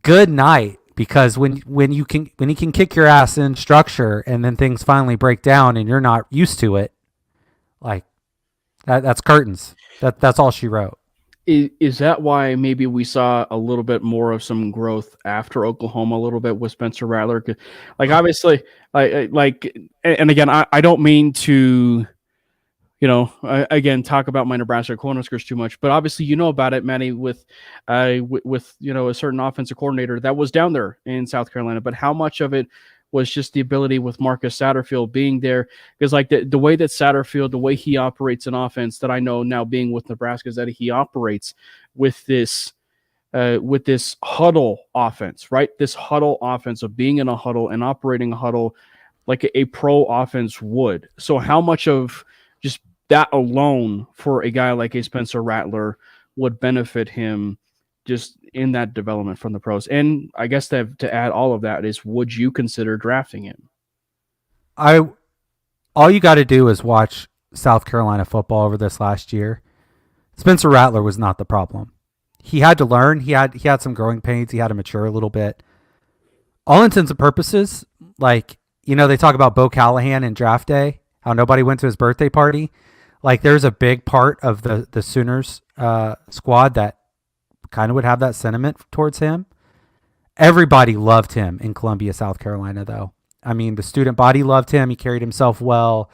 good night. Because when he can kick your ass in structure and then things finally break down and you're not used to it, like that's curtains. That's all she wrote. Is that why maybe we saw a little bit more of some growth after Oklahoma a little bit with Spencer Rattler? Like obviously, and again, I don't mean to, again, talk about my Nebraska Cornhuskers too much, but obviously about it, Matty, with a certain offensive coordinator that was down there in South Carolina, but how much of it was just the ability with Marcus Satterfield being there? Because like the way that Satterfield, the way he operates an offense that I know now being with Nebraska is that he operates with this huddle offense, right? This huddle offense of being in a huddle and operating a huddle like a pro offense would. So how much of just that alone for a guy like a Spencer Rattler would benefit him just in that development from the pros? And I guess to add all of that is, would you consider drafting him? All you got to do is watch South Carolina football over this last year. Spencer Rattler was not the problem. He had to learn. He had some growing pains. He had to mature a little bit. All intents and purposes, like, they talk about Bo Callahan in draft day, how nobody went to his birthday party. Like there's a big part of the Sooners squad that kind of would have that sentiment towards him. Everybody loved him in Columbia, South Carolina, though. I mean, the student body loved him. He carried himself well.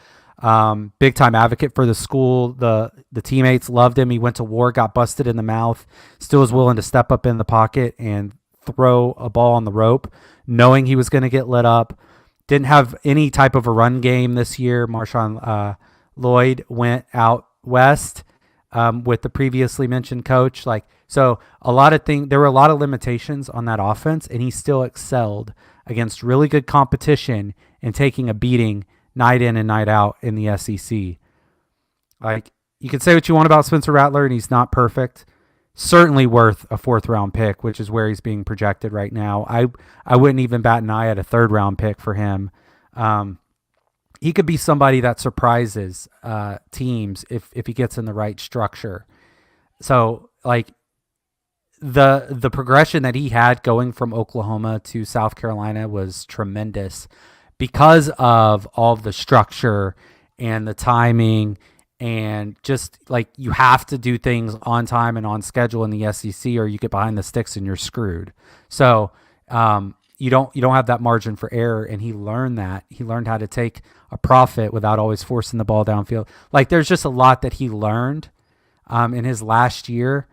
Big time advocate for the school. The teammates loved him. He went to war, got busted in the mouth, still was willing to step up in the pocket and throw a ball on the rope, knowing he was going to get lit up. Didn't have any type of a run game this year. Marshawn Lloyd went out west with the previously mentioned coach. So there were a lot of limitations on that offense, and he still excelled against really good competition and taking a beating night in and night out in the SEC. Like, you can say what you want about Spencer Rattler, and he's not perfect. Certainly worth a 4th-round pick, which is where he's being projected right now. I wouldn't even bat an eye at a 3rd-round pick for him. He could be somebody that surprises teams if he gets in the right structure. So, like, the progression that he had going from Oklahoma to South Carolina was tremendous because of all of the structure and the timing. And just like, you have to do things on time and on schedule in the SEC, or you get behind the sticks and you're screwed. So you don't have that margin for error, and he learned that. He learned how to take a profit without always forcing the ball downfield. Like, there's just a lot that he learned in his last year,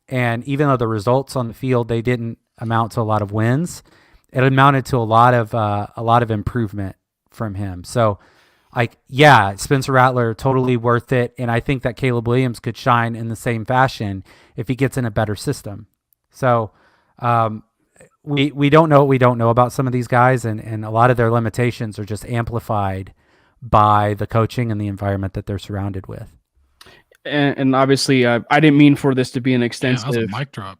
and even though the results on the field, they didn't amount to a lot of wins, it amounted to a lot of improvement from him. So, like, yeah, Spencer Rattler, totally worth it, and I think that Caleb Williams could shine in the same fashion if he gets in a better system. So, we don't know what we don't know about some of these guys, and a lot of their limitations are just amplified by the coaching and the environment that they're surrounded with. And obviously, I didn't mean for this to be an extensive that was a mic drop.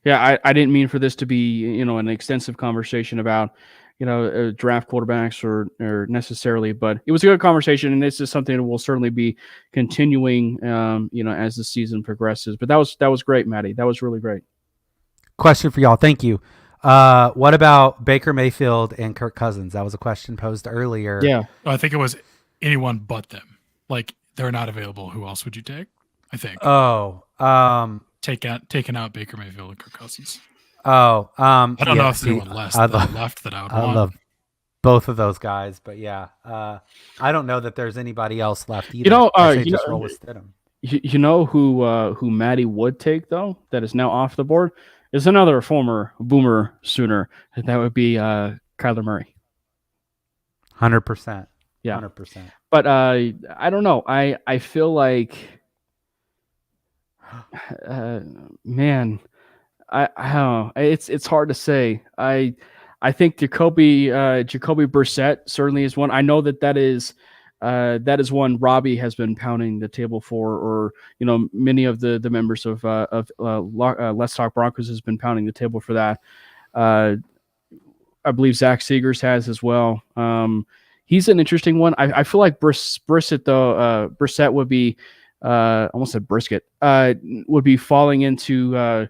Yeah, I didn't mean for this to be, an extensive conversation about, draft quarterbacks or necessarily, but it was a good conversation, and this is something that we'll certainly be continuing, as the season progresses. But that was great, Matty. That was really great. Question for y'all. Thank you. What about Baker Mayfield and Kirk Cousins? That was a question posed earlier. Yeah. Well, I think it was anyone but them. Like, they're not available. Who else would you take? I think. Taking out Baker Mayfield and Kirk Cousins. I don't know if anyone left that I would want. I love both of those guys, but yeah, I don't know that there's anybody else left either. Roll with Stidham. You know who Matty would take though? That is now off the board is another former Boomer Sooner. That would be Kyler Murray. 100%. Yeah, 100%. But I don't know. I feel like, man. I don't know. It's hard to say. I think Jacoby Brissett certainly is one. I know that is one Robbie has been pounding the table for, or many of the members of Let's Talk Broncos has been pounding the table for that. I believe Zach Seegers has as well. He's an interesting one. I feel like Brissett though. Brissett would be I almost said brisket. Would be falling into.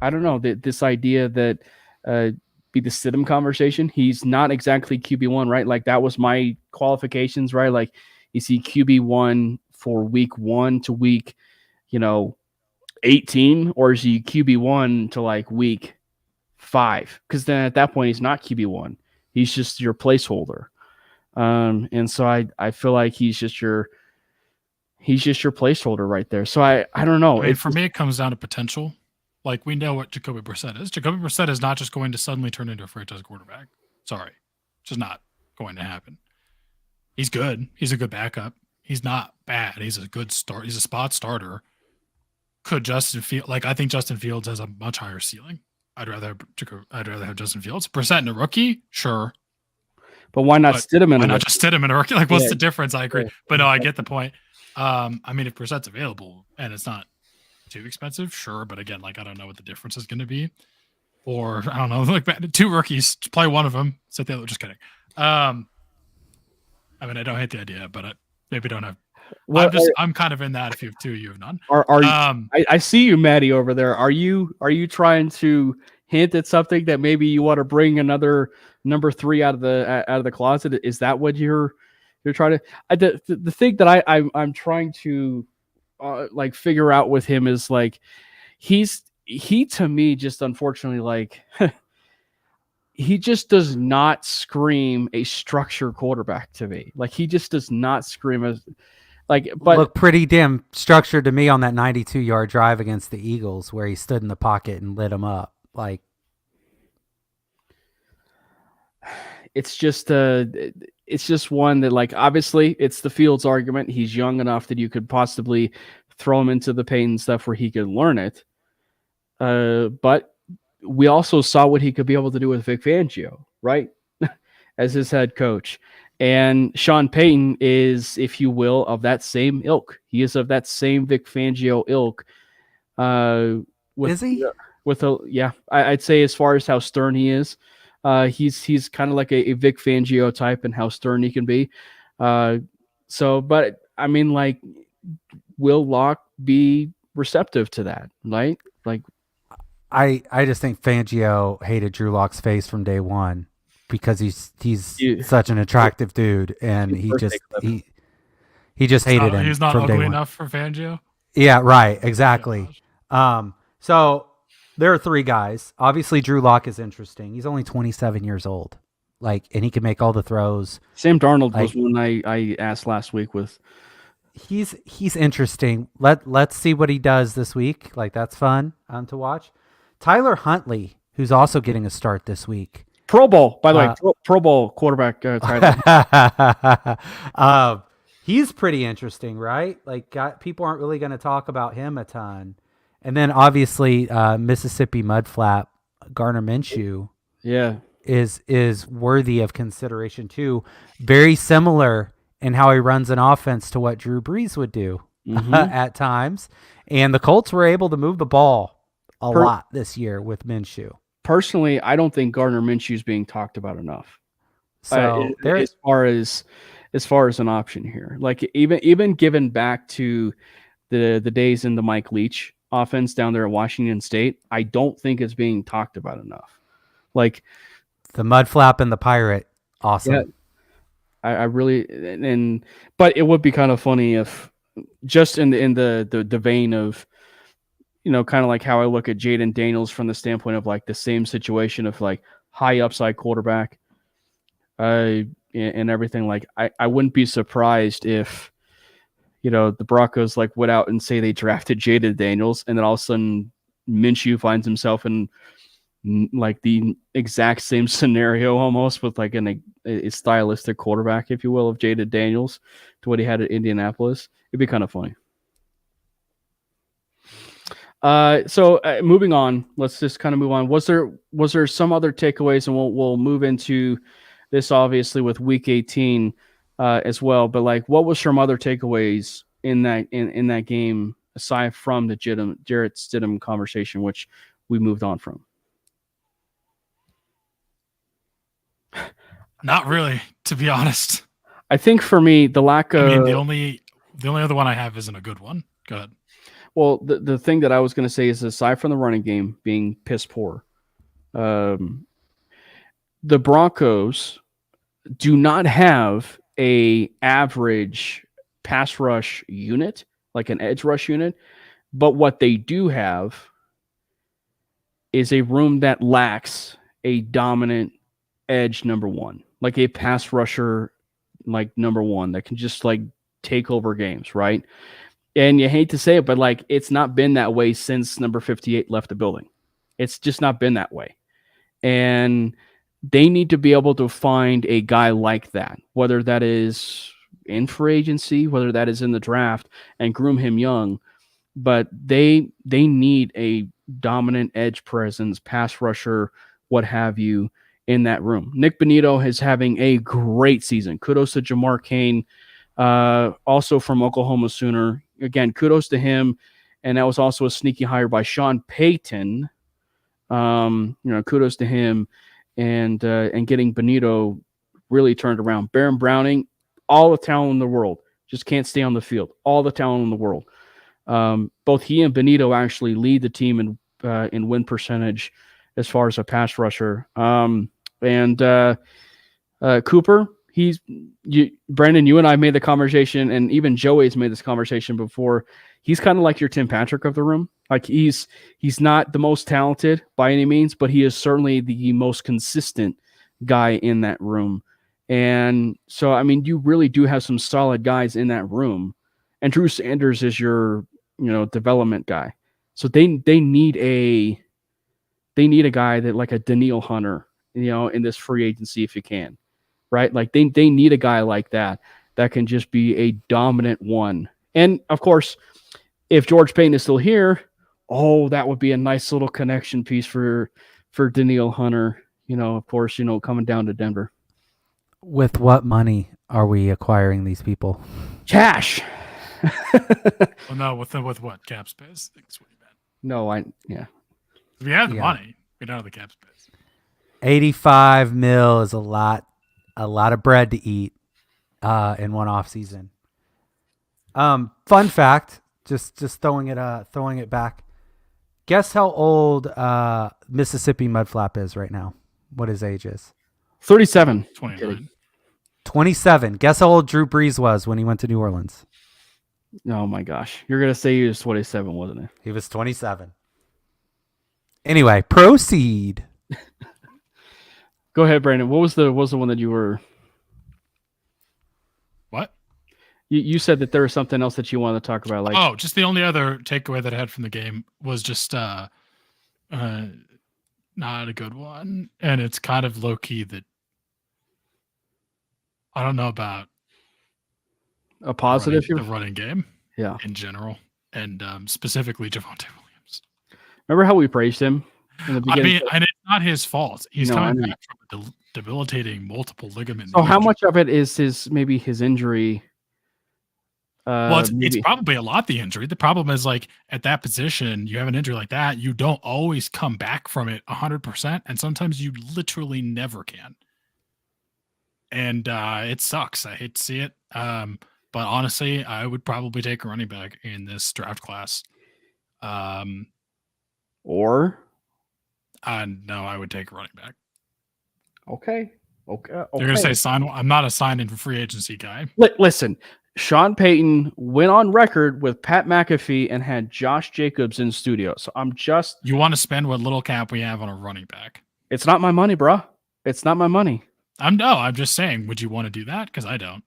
I don't know, this idea that be the Stidham conversation. He's not exactly QB1, right? Like, that was my qualifications, right? Like, is he QB1 for week 1 to week, 18, or is he QB1 to like week 5? Because then at that point, he's not QB1. He's just your placeholder. And so I feel like he's just your placeholder right there. So I don't know. For me, it comes down to potential. Like, we know what Jacoby Brissett is. Jacoby Brissett is not just going to suddenly turn into a franchise quarterback. Sorry. It's just not going to happen. He's good. He's a good backup. He's not bad. He's a good start. He's a spot starter. Could Justin Fields... Like, I think Justin Fields has a much higher ceiling. I'd rather have Justin Fields. Brissett in a rookie? Sure. But why not Stidham in a rookie? Why not just Stidham in a rookie? Like, what's the difference? I agree. Yeah. But no, I get the point. If Brissett's available and it's not too expensive, sure, but again, like, I don't know what the difference is going to be, or I don't know, like, 2 rookies, play one of them, sit there. Just kidding. I don't hate the idea, but I maybe don't have. Well, I'm kind of in that. If you have 2, you have none. I see you, Matty, over there. Are you trying to hint at something that maybe you want to bring another number 3 out of the closet? Is that what you're trying to? The thing that I'm trying to. Like, figure out with him is like he to me just unfortunately, like, he just does not scream a structure quarterback to me. Like, he just does not scream as like, but look pretty damn structured to me on that 92-yard drive against the Eagles where he stood in the pocket and lit them up. Like, it's just one that, like, obviously it's the Fields argument. He's young enough that you could possibly throw him into the paint and stuff where he could learn it. But we also saw what he could be able to do with Vic Fangio, right? As his head coach. And Sean Payton is, if you will, of that same ilk. He is of that same Vic Fangio ilk. Is he? I'd say as far as how stern he is. He's kind of like a Vic Fangio type and how stern he can be. But I mean, like, will Locke be receptive to that? Right? Like, I just think Fangio hated Drew Lock's face from day one because he's such an attractive dude, and he just hated him. He's not from ugly day one. enough for Fangio. Yeah, right. Exactly. So there are three guys. Obviously, Drew Lock is interesting. He's only 27 years old, and he can make all the throws. Sam Darnold was one I asked last week with. He's interesting. Let's see what he does this week. That's fun to watch. Tyler Huntley, who's also getting a start this week. Pro Bowl, by the way, Pro Bowl quarterback. He's pretty interesting, right? People aren't really going to talk about him a ton. And then obviously Mississippi Mudflap, Gardner Minshew, is worthy of consideration too. Very similar in how he runs an offense to what Drew Brees would do at times. And the Colts were able to move the ball a lot this year with Minshew. Personally, I don't think Gardner Minshew is being talked about enough. So as far as an option here, even given back to the days in the Mike Leach offense down there at Washington State, I don't think it's being talked about enough. The Mudflap and the Pirate, awesome. Yeah, I really but it would be kind of funny if just in the vein of, kind of like how I look at Jaden Daniels from the standpoint of the same situation of high upside quarterback, and everything. I wouldn't be surprised if, the Broncos went out and say they drafted Jaden Daniels, and then all of a sudden Minshew finds himself in the exact same scenario almost with a stylistic quarterback, if you will, of Jaden Daniels to what he had at Indianapolis. It'd be kind of funny. So moving on, let's just kind of move on. Was there some other takeaways, and we'll move into this obviously with week 18 as well. But what was some other takeaways in that game aside from the Jarrett Stidham conversation, which we moved on from? Not really, to be honest. I think for me, the lack of the only other one I have isn't a good one. Go ahead. Well, the thing that I was going to say is, aside from the running game being piss poor, the Broncos do not have a average pass rush unit, like an edge rush unit, but what they do have is a room that lacks a dominant edge number one, like a pass rusher number one that can just take over games, right? And you hate to say it, but it's not been that way since number 58 left the building. It's just not been that way. And they need to be able to find a guy like that, whether that is in free agency, whether that is in the draft, and groom him young. But they need a dominant edge presence, pass rusher, what have you, in that room. Nick Bonito is having a great season. Kudos to Jamar Cain, also from Oklahoma Sooner. Again, kudos to him. And that was also a sneaky hire by Sean Payton. Kudos to him and getting Bonito really turned around. Baron Browning, all the talent in the world, just can't stay on the field. All the talent in the world. Both he and Bonito actually lead the team in win percentage as far as a pass rusher. Cooper, Brandon, you and I made the conversation, and even Joey's made this conversation before. He's kind of like your Tim Patrick of the room. He's not the most talented by any means, but he is certainly the most consistent guy in that room. And so, you really do have some solid guys in that room. And Drew Sanders is your, development guy. So they need a guy that like a Daniil Hunter, in this free agency if you can. Right? They need a guy like that can just be a dominant one. And of course, if George Payton is still here, that would be a nice little connection piece for Daniil Hunter, of course, coming down to Denver. With what money are we acquiring these people? Cash. Well, no, with what? Cap space? That's what you meant. No, If we have the money, we don't have the cap space. $85 million is a lot of bread to eat in one off season. Fun fact, just throwing it back. Guess how old Mississippi Mudflap is right now? What his age is? 37. 29. 27. Guess how old Drew Brees was when he went to New Orleans? Oh my gosh. You're going to say he was 27, wasn't it? He was 27. Anyway, proceed. Go ahead, Brandon. What was the one that you were? What? You said that there was something else that you wanted to talk about. Like, just the only other takeaway that I had from the game was just not a good one, and it's kind of low key that I don't know about a positive. the running game, yeah, in general, and specifically Javonte Williams. Remember how we praised him in the beginning? I mean, and it's not his fault. He's No, coming back from a debilitating multiple ligament. So how much of it is his injury? Well, it's probably a lot the injury. The problem is, like, at that position, you have an injury like that, you don't always come back from it 100%, and sometimes you literally never can. And it sucks. I hate to see it. But honestly, I would probably take a running back in this draft class. Or? No, I would take a running back. Okay. You're going to say I'm not a sign in for free agency guy. Listen, Sean Payton went on record with Pat McAfee and had Josh Jacobs in studio. So You want to spend what little cap we have on a running back. It's not my money, bro. It's not my money. I'm just saying, would you want to do that? Because I don't.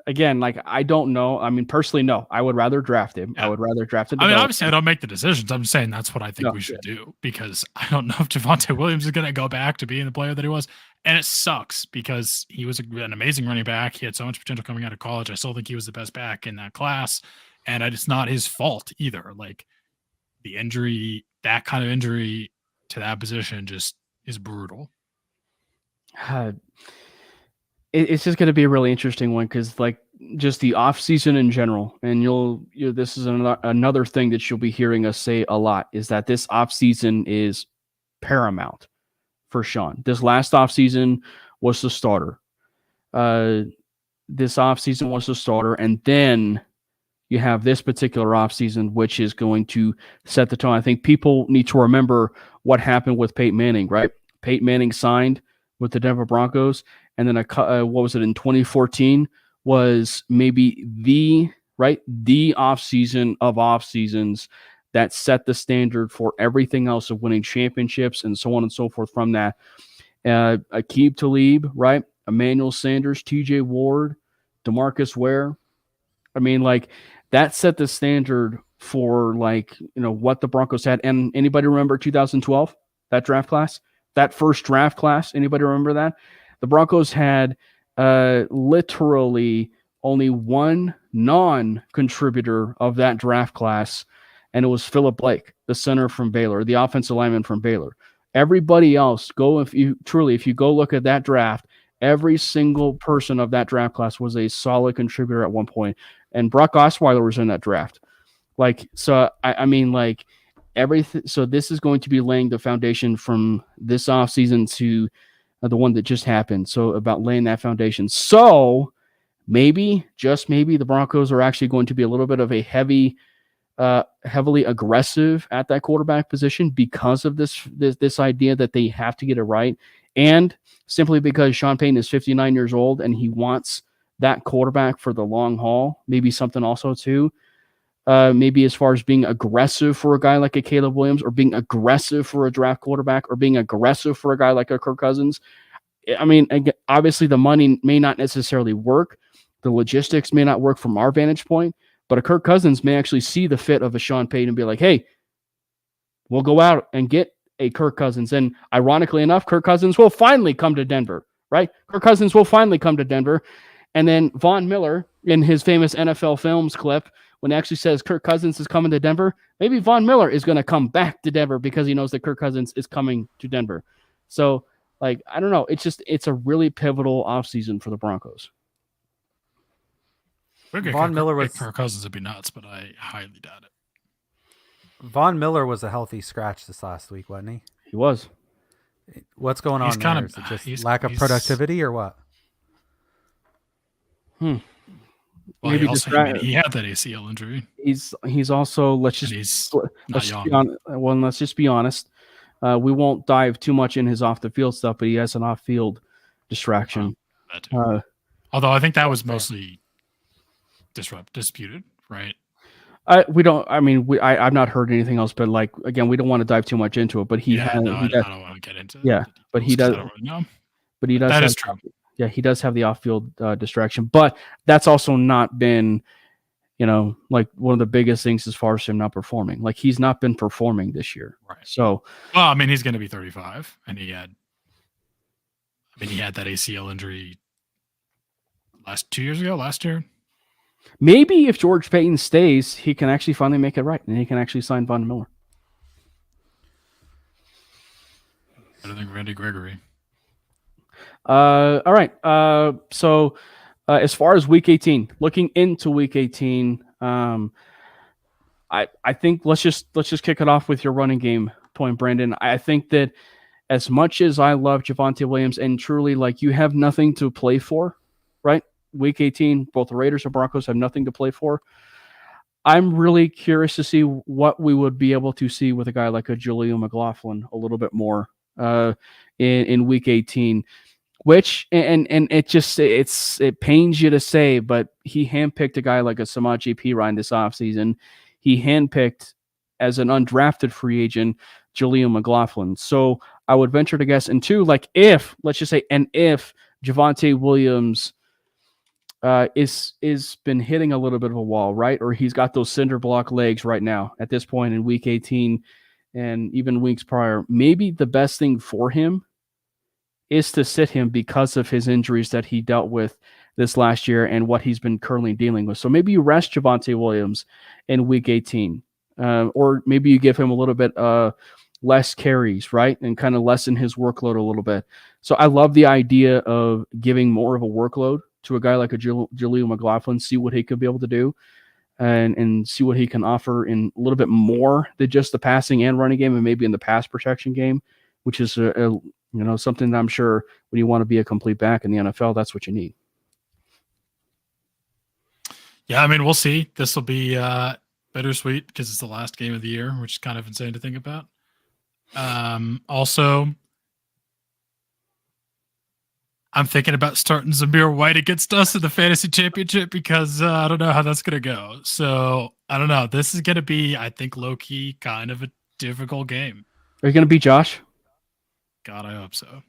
Again, like, I don't know. I mean, personally, no. I would rather draft him. Yeah. I would rather draft him. I mean, obviously, I don't make the decisions. I'm just saying that's what I think we should do, because I don't know if Javonte Williams is going to go back to being the player that he was. And it sucks because he was an amazing running back. He had so much potential coming out of college. I still think he was the best back in that class. And it's not his fault either. Like, the injury, that kind of injury to that position just is brutal. It's just going to be a really interesting one, because, like, just the off season in general, and this is another thing that you'll be hearing us say a lot, is that this off season is paramount for Sean. This last off season was the starter. This off season was the starter, and then you have this particular off season, which is going to set the tone. I think people need to remember what happened with Peyton Manning, right? Peyton Manning signed with the Denver Broncos, and then what was it in 2014 was maybe the off season of off seasons that set the standard for everything else of winning championships and so on and so forth. From that, Aqib Talib, right? Emmanuel Sanders, TJ Ward, DeMarcus Ware. I mean, like, that set the standard for, like, what the Broncos had. And anybody remember 2012, that draft class? That first draft class, anybody remember that? The Broncos had literally only one non-contributor of that draft class, and it was Phillip Blake, the center from Baylor, the offensive lineman from Baylor. Everybody else, if you go look at that draft, every single person of that draft class was a solid contributor at one point, and Brock Osweiler was in that draft. Like, so I mean, like, everything. So this is going to be laying the foundation from this offseason to the one that just happened. So about laying that foundation. So maybe, just maybe, the Broncos are actually going to be a little bit of a heavily aggressive at that quarterback position because of this idea that they have to get it right, and simply because Sean Payton is 59 years old and he wants that quarterback for the long haul. Maybe something also too. Maybe as far as being aggressive for a guy like a Caleb Williams, or being aggressive for a draft quarterback, or being aggressive for a guy like a Kirk Cousins. I mean, obviously the money may not necessarily work. The logistics may not work from our vantage point, but a Kirk Cousins may actually see the fit of a Sean Payton and be like, hey, we'll go out and get a Kirk Cousins. And ironically enough, Kirk Cousins will finally come to Denver, right? Kirk Cousins will finally come to Denver. And then Von Miller, in his famous NFL Films clip, when he actually says Kirk Cousins is coming to Denver, maybe Von Miller is going to come back to Denver because he knows that Kirk Cousins is coming to Denver. So, like, I don't know. It's a really pivotal offseason for the Broncos. Von Miller was Kirk Cousins would be nuts, but I highly doubt it. Von Miller was a healthy scratch this last week, wasn't he? He was. What's going on there? Is it just lack of productivity or what? Well, he had that ACL injury. He's also, let's just be honest. We won't dive too much in his off the field stuff, but he has an off field distraction. Although I think that was mostly disputed, right? We don't. I mean, I've not heard anything else, but like again, we don't want to dive too much into it. But I don't want to get into. Yeah, but he details does. 'cause I don't really know. But he does. That have, is true. Yeah, he does have the off-field distraction, but that's also not been, like one of the biggest things as far as him not performing. Like he's not been performing this year. Right. So, well, I mean, he's going to be 35, and he had that ACL injury last year. Maybe if George Payton stays, he can actually finally make it right, and he can actually sign Von Miller. I don't think Randy Gregory. All right. So as far as Week 18, looking into Week 18, I think let's just kick it off with your running game point, Brandon. I think that as much as I love Javonte Williams, and truly, like, you have nothing to play for, right? Week 18, both the Raiders and Broncos have nothing to play for. I'm really curious to see what we would be able to see with a guy like a Julian McLaughlin a little bit more in Week 18, which and it pains you to say, but he handpicked a guy like a Samaje Perine this offseason. He handpicked as an undrafted free agent Julian McLaughlin. So I would venture to guess, and two, like if Javonte Williams is been hitting a little bit of a wall, right? Or he's got those cinder block legs right now at this point in Week 18 and even weeks prior. Maybe the best thing for him is to sit him because of his injuries that he dealt with this last year and what he's been currently dealing with. So maybe you rest Javonte Williams in Week 18, or maybe you give him a little bit less carries, right? And kind of lessen his workload a little bit. So I love the idea of giving more of a workload to a guy like a Julian McLaughlin, see what he could be able to do and see what he can offer in a little bit more than just the passing and running game, and maybe in the pass protection game, which is something that I'm sure when you want to be a complete back in the NFL, that's what you need. Yeah, I mean, we'll see. This will be bittersweet because it's the last game of the year, which is kind of insane to think about. Also, I'm thinking about starting Zamir White against us in the fantasy championship because I don't know how that's going to go. So I don't know. This is going to be, I think, low-key kind of a difficult game. Are you going to beat Josh? God, I hope so.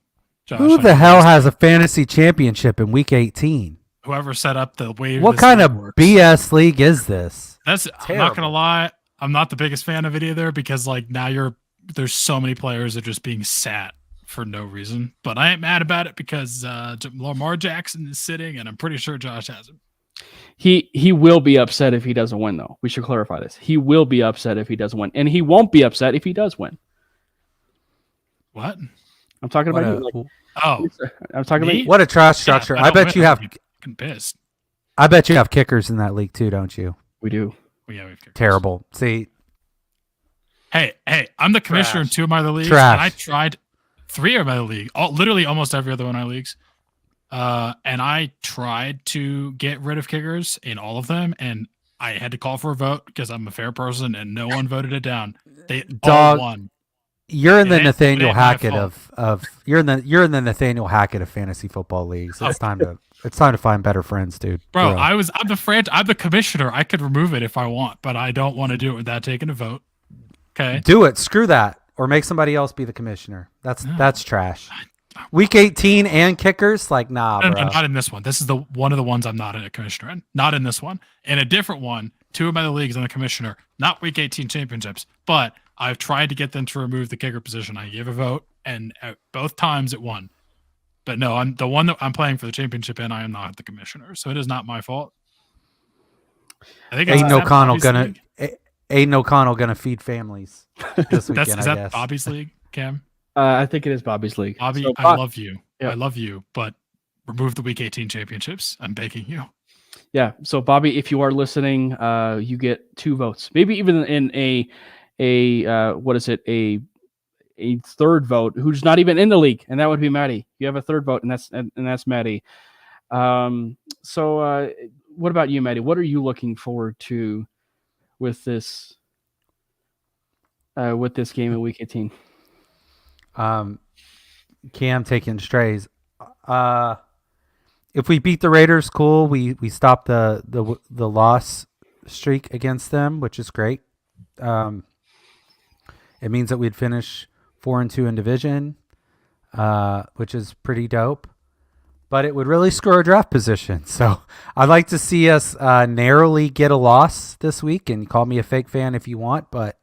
Josh, Who the hell has a fantasy championship in Week 18? Whoever set up the way. What kind of BS league is this? I'm not gonna lie. I'm not the biggest fan of it either because like now there's so many players that are just being sat for no reason. But I ain't mad about it because Lamar Jackson is sitting, and I'm pretty sure Josh has him. He will be upset if he doesn't win, though. We should clarify this. He will be upset if he doesn't win, and he won't be upset if he does win. What? I'm talking about you. I'm talking about you. What a trash structure. I bet you have. Pissed. I bet you have kickers in that league too, don't you? We do. Yeah, we have kickers. Terrible. See. Hey, I'm the commissioner in 2 of my other leagues. Trash. And I tried 3 of my other leagues. Literally almost every other one of my leagues. And I tried to get rid of kickers in all of them, and I had to call for a vote because I'm a fair person, and no one voted it down. They all won. You're in the Nathaniel Hackett you're in the Nathaniel Hackett of fantasy football leagues. It's time to find better friends, dude. Bro, I'm the commissioner. I could remove it if I want, but I don't want to do it without taking a vote. Okay. Do it. Screw that. Or make somebody else be the commissioner. That's trash. Week 18 and kickers, like nah, bro. Not in this one. This is one of the ones I'm not a commissioner in. Not in this one. In a different one, 2 of my other leagues I'm the commissioner. Not Week 18 championships, but I've tried to get them to remove the kicker position. I gave a vote, and both times it won. But no, I'm the one that I'm playing for the championship in. I am not the commissioner, so it is not my fault. I think Aiden O'Connell gonna feed families this weekend. Is that Bobby's league, Cam? I think it is Bobby's league. Bobby, so, I love you. Yeah. I love you, but remove the Week 18 championships. I'm begging you. Yeah. So Bobby, if you are listening, you get 2 votes. Maybe even in a third vote who's not even in the league, and that would be Matty. You have a third vote, and that's Matty. So what about you, Matty? What are you looking forward to with this game in Week 18? Cam taking strays. If we beat the Raiders, cool. We stop the loss streak against them, which is great. It means that we'd finish 4-2 in division, which is pretty dope. But it would really screw our draft position. So I'd like to see us narrowly get a loss this week. And call me a fake fan if you want, but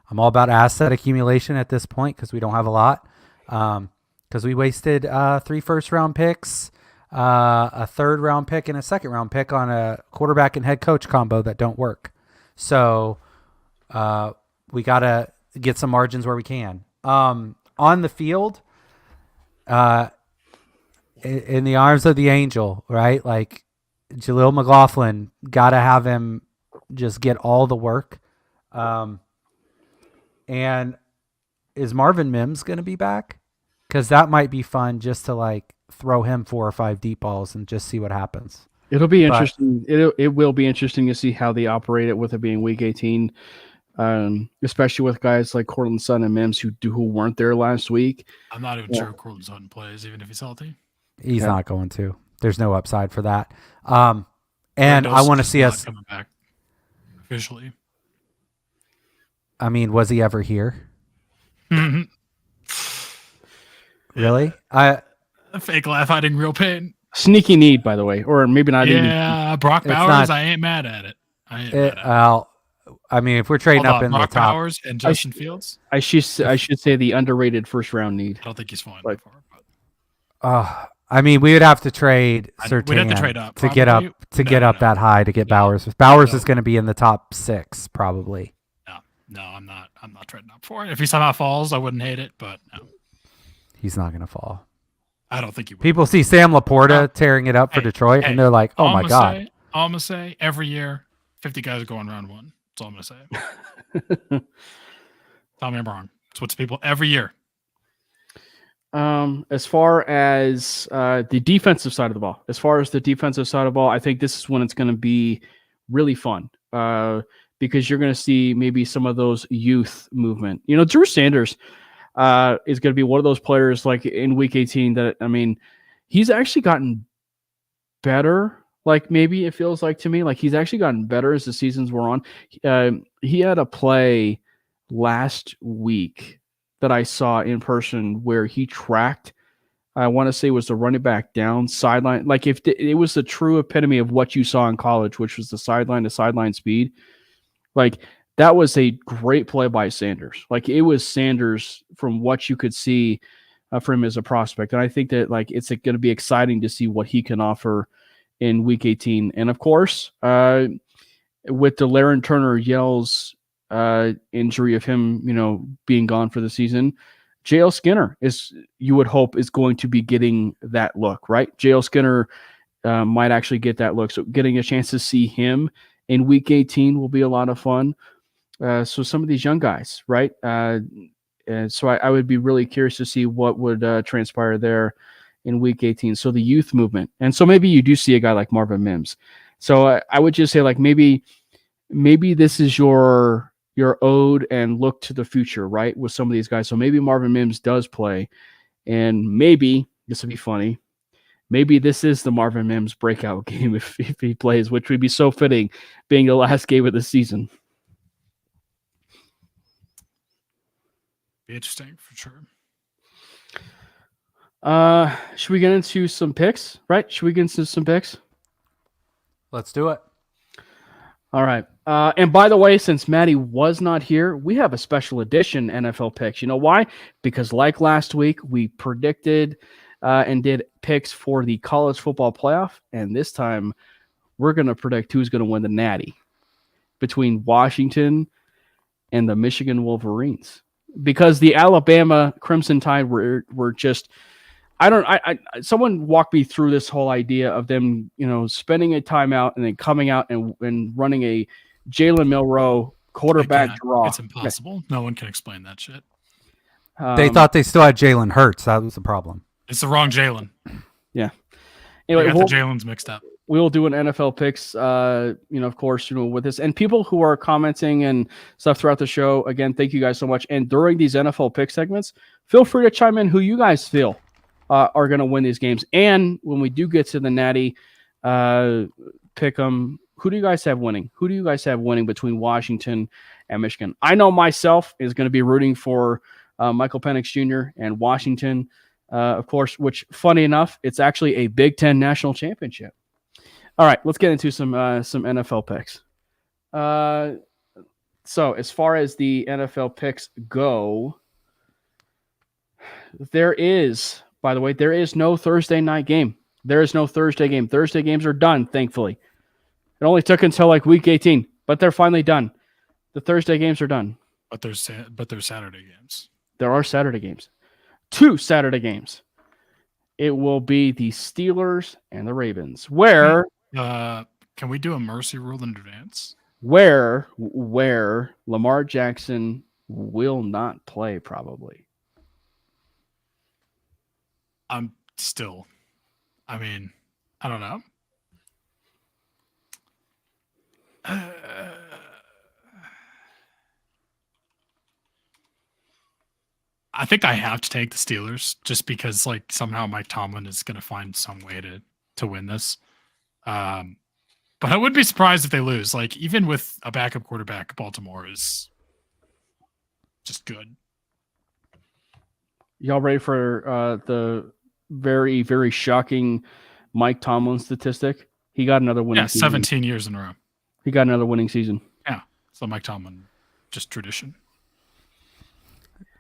I'm all about asset accumulation at this point because we don't have a lot. Because we wasted 3 first-round picks, a third-round pick, and a second-round pick on a quarterback and head coach combo that don't work. So we got to get some margins where we can. On the field, in the arms of the angel, right? Like Jaleel McLaughlin, got to have him just get all the work. And is Marvin Mims going to be back? Because that might be fun just to like throw him 4 or 5 deep balls and just see what happens. It'll be interesting. It will be interesting to see how they operate it with it being week 18, especially with guys like Cortland Sutton and Mims who weren't there last week. I'm not even sure Cortland Sutton plays, even if he's healthy. He's not going to. There's no upside for that. And I want to see us coming back officially. I mean, was he ever here? Really? A fake laugh hiding real pain. Sneaky need, by the way, or maybe not. Yeah, Brock Bowers. I ain't mad at it. I mean, if we're trading up in Brock the top, Bowers and Justin Fields. I should say the underrated first round need. I don't think he's falling Like, far. But. I mean, we would have to trade Surtain We'd have to trade up to get up that high to get Bowers. Bowers is going to be in the top 6 probably. No, I'm not trading up for it. If he somehow falls, I wouldn't hate it, but no. He's not going to fall. I don't think he will. People see Sam Laporta tearring it up for Detroit, and they're like, "Oh my god!" All I'm gonna say, every year, 50 guys are going round 1. That's all I'm gonna say. Tell me I'm wrong. It's what's people every year. As far as the defensive side of the ball, I think this is when it's going to be really fun because you're going to see maybe some of those youth movement. You know, Drew Sanders is going to be one of those players like in week 18 that, I mean, he's actually gotten better. Like maybe it feels like to me, like he's actually gotten better as the seasons were on. He had a play last week that I saw in person where he tracked, I want to say was the running back down sideline. Like if it was the true epitome of what you saw in college, which was the sideline to sideline speed. Like that was a great play by Sanders. Like it was Sanders from what you could see for him as a prospect. And I think that like, it's going to be exciting to see what he can offer in week 18. And of course, with the Laren Turner Yells injury of him, you know, being gone for the season, JL Skinner you would hope is going to be getting that look, right? JL Skinner might actually get that look. So getting a chance to see him in week 18 will be a lot of fun. So some of these young guys, right? And so I would be really curious to see what would transpire there in week 18. So the youth movement. And so maybe you do see a guy like Marvin Mims. So I would just say like, maybe this is your ode and look to the future, right? With some of these guys. So maybe Marvin Mims does play, and maybe this would be funny. Maybe this is the Marvin Mims breakout game if he plays, which would be so fitting being the last game of the season. Be interesting for sure. Should we get into some picks, right? Let's do it. All right. And by the way, since Matty was not here, we have a special edition NFL picks. You know why? Because like last week, we predicted and did picks for the college football playoff. And this time, we're going to predict who's going to win the Natty between Washington and the Michigan Wolverines. Because the Alabama Crimson Tide were just... someone walked me through this whole idea of them, you know, spending a timeout and then coming out and running a Jalen Milroe quarterback draw. It's impossible. No one can explain that shit. They thought they still had Jalen Hurts. That was the problem. It's the wrong Jalen. Yeah. Anyway, the Jalen's mixed up. We will do an NFL picks, of course, with this. And people who are commenting and stuff throughout the show, again, thank you guys so much. And during these NFL pick segments, feel free to chime in who you guys feel are going to win these games. And when we do get to the Natty pick 'em, Who do you guys have winning? Who do you guys have winning between Washington and Michigan? I know myself is going to be rooting for Michael Penix Jr. and Washington, of course, which, funny enough, it's actually a Big Ten national championship. All right, let's get into some NFL picks. So as far as the NFL picks go, there is no Thursday night game. There is no Thursday game. Thursday games are done, thankfully. It only took until like week 18, but they're finally done. The Thursday games are done. But there's Saturday games. There are Saturday games. 2 Saturday games. It will be the Steelers and the Ravens. Where can we do a mercy rule in advance? Where Lamar Jackson will not play, probably. I don't know. I think I have to take the Steelers just because, like, somehow Mike Tomlin is going to find some way to win this. But I would be surprised if they lose. Like, even with a backup quarterback, Baltimore is just good. Y'all ready for the very, very shocking Mike Tomlin statistic? He got another winning season. 17 years in a row. He got another winning season. Yeah. So Mike Tomlin, just tradition.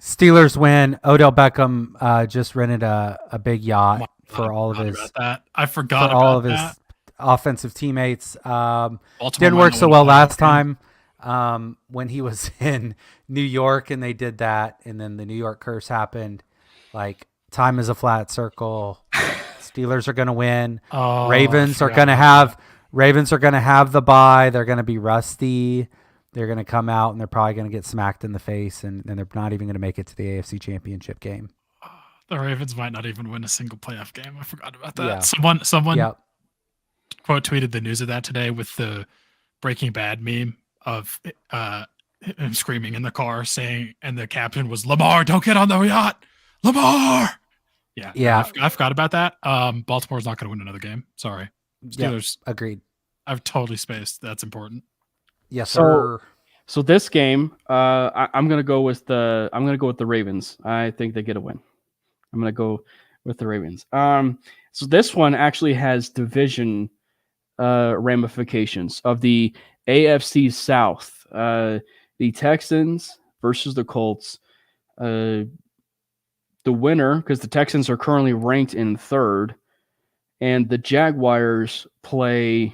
Steelers win. Odell Beckham just rented a big yacht for all of his. I forgot for all about of that. his offensive teammates. Baltimore Didn't work might so not well win last again. time when he was in New York and they did that, and then the New York curse happened. Like, time is a flat circle. Steelers are going to win. Oh, Ravens I are forgot going to about have the bye. They're going to be rusty. They're going to come out and they're probably going to get smacked in the face, and they're not even going to make it to the AFC Championship game. The Ravens might not even win a single playoff game. I forgot about that. Yeah. Someone Yep. quote tweeted the news of that today with the Breaking Bad meme of him screaming in the car saying, and the captain was, "Lamar, don't get on the yacht, Lamar." Yeah. I forgot about that. Baltimore's not going to win another game. Sorry, Steelers. Yep. Agreed. I've totally spaced. That's important. Yes, So- sir. So this game, I'm gonna go with the Ravens. I think they get a win. I'm gonna go with the Ravens. So this one actually has division ramifications of the AFC South. The Texans versus the Colts. The winner, because the Texans are currently ranked in 3rd, and the Jaguars play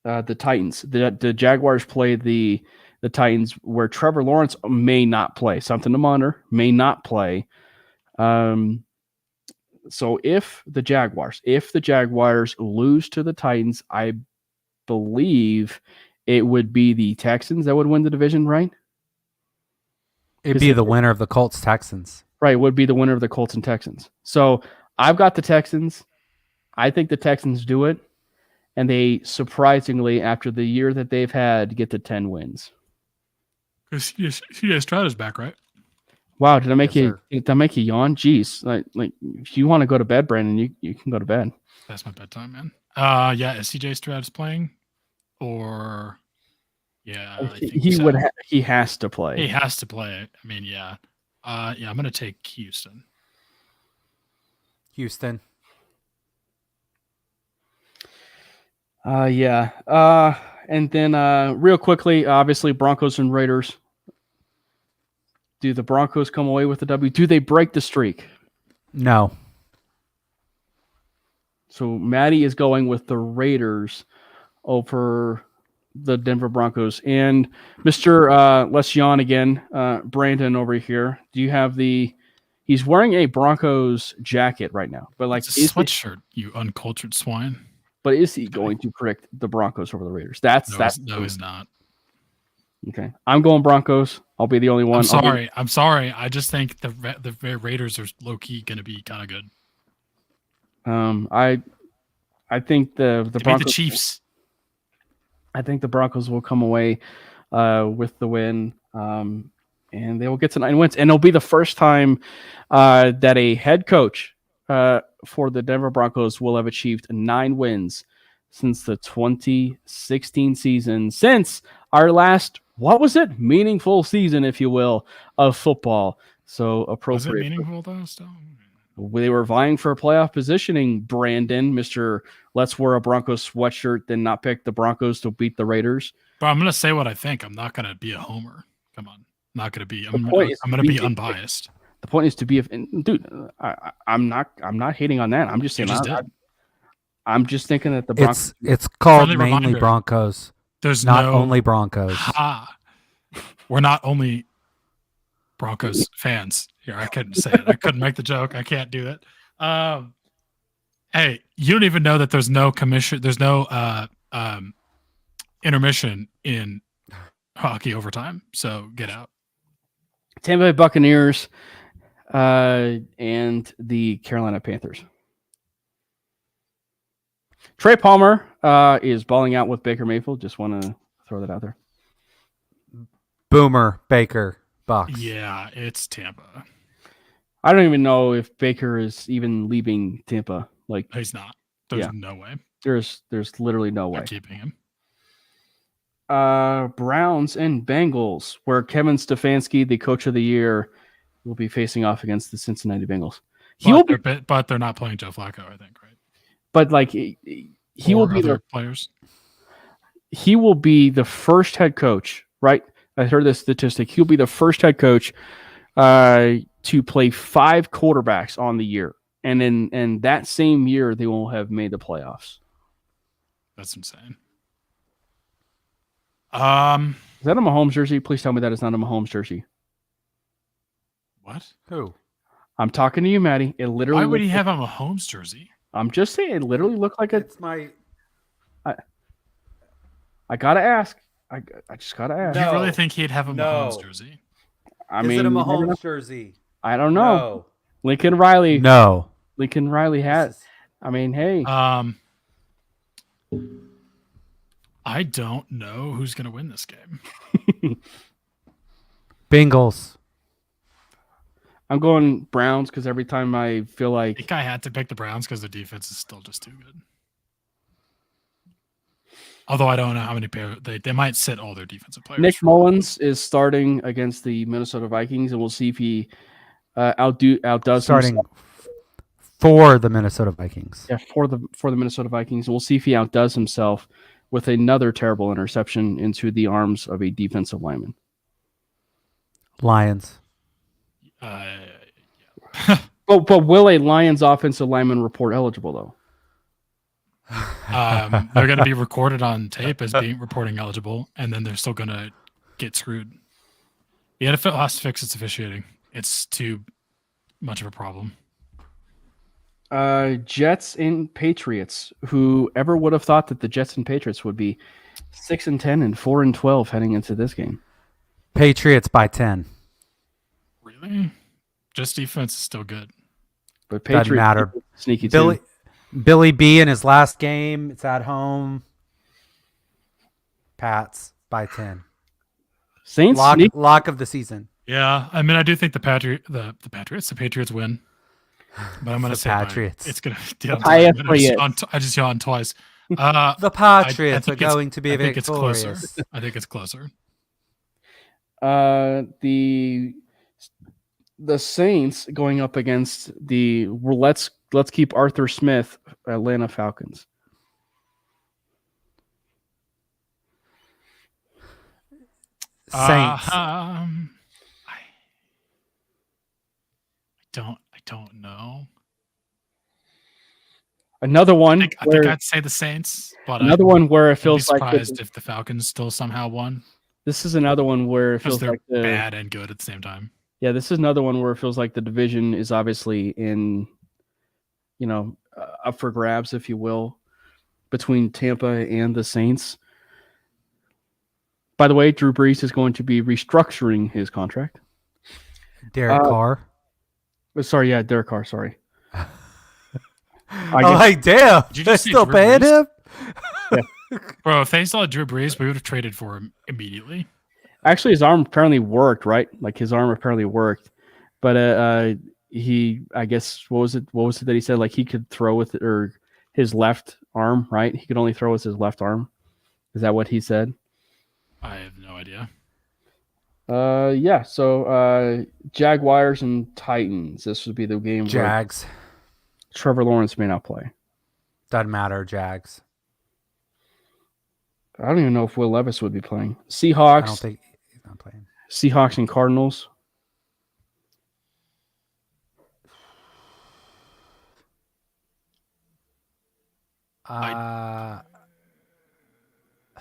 the Titans. The Jaguars play the Titans, where Trevor Lawrence may not play. Something to monitor. May not play. So if the Jaguars lose to the Titans, I believe it would be the Texans that would win the division, right? It'd be the winner of the Colts Texans. Right, would be the winner of the Colts and Texans. So I've got the Texans. I think the Texans do it, and they surprisingly, after the year that they've had, get to 10 wins. Because CJ Stroud is back, right? Wow, did I make Yes, you yawn? Jeez, like if you want to go to bed, Brandon, you can go to bed. That's my bedtime, man. Is CJ Stroud playing? Or I think He has to play. He has to play. I mean, yeah. I'm gonna take Houston. Houston. And then real quickly, obviously Broncos and Raiders. Do the Broncos come away with the W? Do they break the streak? No. So Matty is going with the Raiders over the Denver Broncos. And Mr. Let's yawn again, Brandon over here. Do you have he's wearing a Broncos jacket right now, but like It's a sweatshirt, you uncultured swine. But is he going to predict the Broncos over the Raiders? No, he's not. Okay. I'm going Broncos. I'll be the only one. I'm sorry. I just think the Raiders are low key going to be kind of good. I think the Broncos, the Chiefs. I think the Broncos will come away with the win, and they will get to 9 wins. And it'll be the first time that a head coach for the Denver Broncos will have achieved 9 wins since the 2016 season, since our last, what was it? Meaningful season, if you will, of football. So appropriate. Was it meaningful though? Still, they were vying for a playoff positioning. Brandon, Mr. Let's wear a Broncos sweatshirt, then not pick the Broncos to beat the Raiders. but I'm gonna say what I think. I'm not gonna be a homer. Come on, not gonna be. I'm point is gonna be unbiased. The point is to be, dude. I'm not hating on that. I'm just saying. I'm just thinking that the Broncos. It's called Friendly Manely reminder. Broncos. There's Not no only Broncos. Ha! We're not only Broncos fans here. I couldn't say it. I couldn't make the joke. I can't do it. Hey, you don't even know that there's no commission. There's no intermission in hockey overtime. So get out. Tampa Bay Buccaneers and the Carolina Panthers. Trey Palmer is balling out with Baker Mayfield. Just want to throw that out there. Boomer, Baker, Bucks. Yeah, it's Tampa. I don't even know if Baker is even leaving Tampa. Like, He's not. There's Yeah. no way. there's literally no way. They're keeping him. Browns and Bengals, where Kevin Stefanski, the coach of the year, will be facing off against the Cincinnati Bengals. But they're not playing Joe Flacco, I think, right? But like he will Or be other the players. he will be the first head coach, right? I heard this statistic. He'll be the first head coach to play 5 quarterbacks on the year, and in that same year they will have made the playoffs. That's insane. Is that a Mahomes jersey? Please tell me that is not a Mahomes jersey. What? Who? I'm talking to you, Matty. It literally. Why would he looked have a Mahomes jersey? I'm just saying, it literally looked like a. It's my. I gotta ask. I just gotta ask. Do you No. really think he'd have a No. Mahomes jersey? I Is mean, it a you never know. Mahomes jersey? I don't know. No. Lincoln Riley. No. Lincoln Riley had. I mean, hey. I don't know who's going to win this game. Bengals. I'm going Browns because every time I feel I like think I had to pick the Browns because their defense is still just too good. Although I don't know how many they might sit all their defensive players. Nick Mullins is starting against the Minnesota Vikings, and we'll see if he outdoes Starting himself. for the Minnesota Vikings. Yeah, for the Minnesota Vikings. We'll see if he outdoes himself with another terrible interception into the arms of a defensive lineman. Lions. But will a Lions offensive lineman report eligible though? They're going to be recorded on tape as being reporting eligible, and then they're still going to get screwed. The NFL has to fix its officiating. It's too much of a problem. Jets and Patriots. Whoever would have thought that the Jets and Patriots would be 6-10 and 4-12 heading into this game? Patriots by 10. Really? Just defense is still good. But Doesn't Patriots matter. sneaky too. Billy B in his last game. It's at home. Pats by 10. Saints Lock of the season. Yeah, I mean, I do think the Patriots win. But I'm going to say Patriots. It's going to. I just yawned twice. The Patriots I are think it's- going to be I think victorious. it's closer. I think it's closer. The Saints going up against the let's keep Arthur Smith Atlanta Falcons. Saints. I don't know. Another one. I think I'd say the Saints, but another one where it I'd be feels like surprised if the Falcons still somehow won. this is another one where it Because feels they're like the bad and good at the same time. yeah. This is another one where it feels like the division is obviously in, up for grabs, if you will, between Tampa and the Saints. By the way, Drew Brees is going to be restructuring his contract. Derek Carr. Sorry, yeah, Derek Carr. Sorry. I'm like, damn. Did you They're just say still Drew paying Brees? him? Bro, if they still had Drew Brees, we would have traded for him immediately. Actually, his arm apparently worked, right? Like his arm apparently worked, but he, I guess, what was it that he said? Like he could throw with it, or his left arm, right? He could only throw with his left arm. Is that what he said? I have no idea. Yeah. So Jaguars and Titans. This would be the game Jags. where Trevor Lawrence may not play. Doesn't matter. Jags. I don't even know if Will Levis would be playing. I Seahawks. don't think he's not playing. Seahawks and Cardinals.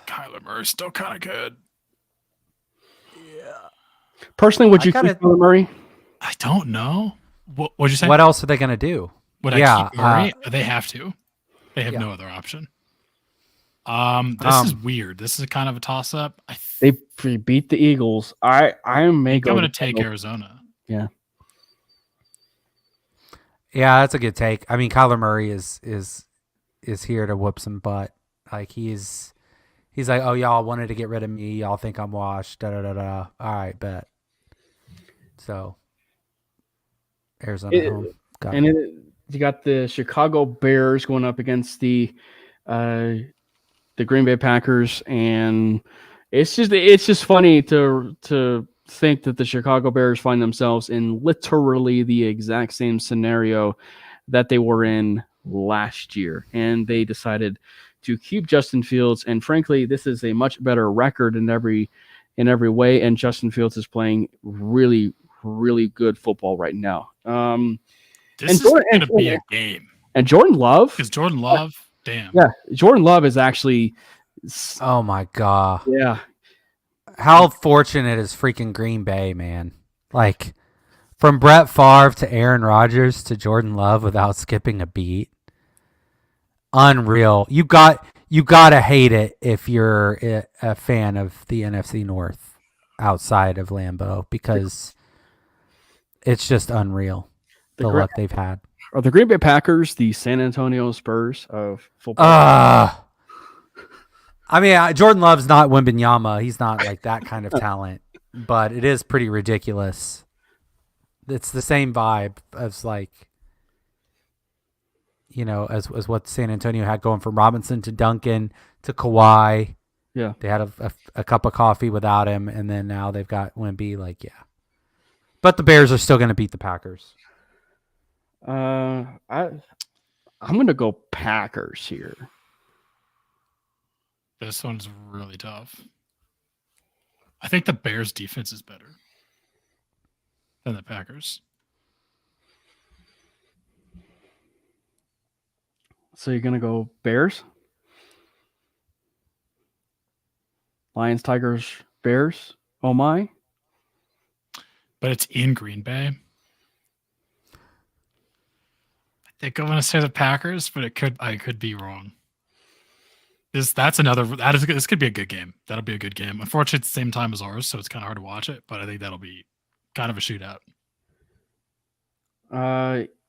Kyler Murray's still kind of good. Personally, would you gotta- keep Kyler Murray? I don't know. What'd you say? What else are they going to do? Would Yeah, I keep Murray? They have to. They have Yeah. no other option. This is weird. This is kind of a toss-up. They beat the Eagles. I am I'm going to take Arizona. Yeah. Yeah, that's a good take. I mean, Kyler Murray is here to whoop some butt. Like he's like, oh, y'all wanted to get rid of me. Y'all think I'm washed. Da da da da. All right, bet. So Arizona home. Got it. You got the Chicago Bears going up against the Green Bay Packers, and it's just funny to think that the Chicago Bears find themselves in literally the exact same scenario that they were in last year, and they decided to keep Justin Fields. And frankly, this is a much better record in every way, and Justin Fields is playing really, really good football right now. This is going to be a game. And Jordan Love, Because Jordan Love, damn. yeah, Jordan Love is actually, Oh my god. yeah. How fortunate is freaking Green Bay, man? Like from Brett Favre to Aaron Rodgers to Jordan Love without skipping a beat. Unreal. You gotta hate it if you're a fan of the NFC North outside of Lambeau, because it's just unreal the luck they've had. Are the Green Bay Packers the San Antonio Spurs of football? I mean, Jordan Love's not Wembanyama. He's not like that kind of talent, but it is pretty ridiculous. It's the same vibe as like, you know, as what San Antonio had going from Robinson to Duncan to Kawhi. Yeah. They had a cup of coffee without him, and then now they've got Wemby. Like, yeah. But the Bears are still going to beat the Packers. I'm going to go Packers here. This one's really tough. I think the Bears' defense is better than the Packers. So you're going to go Bears? Lions, Tigers, Bears? Oh my. But it's in Green Bay. I think I'm going to say the Packers, but I could be wrong. This could be a good game. That'll be a good game. Unfortunately, it's the same time as ours, so it's kind of hard to watch it. But I think that'll be kind of a shootout.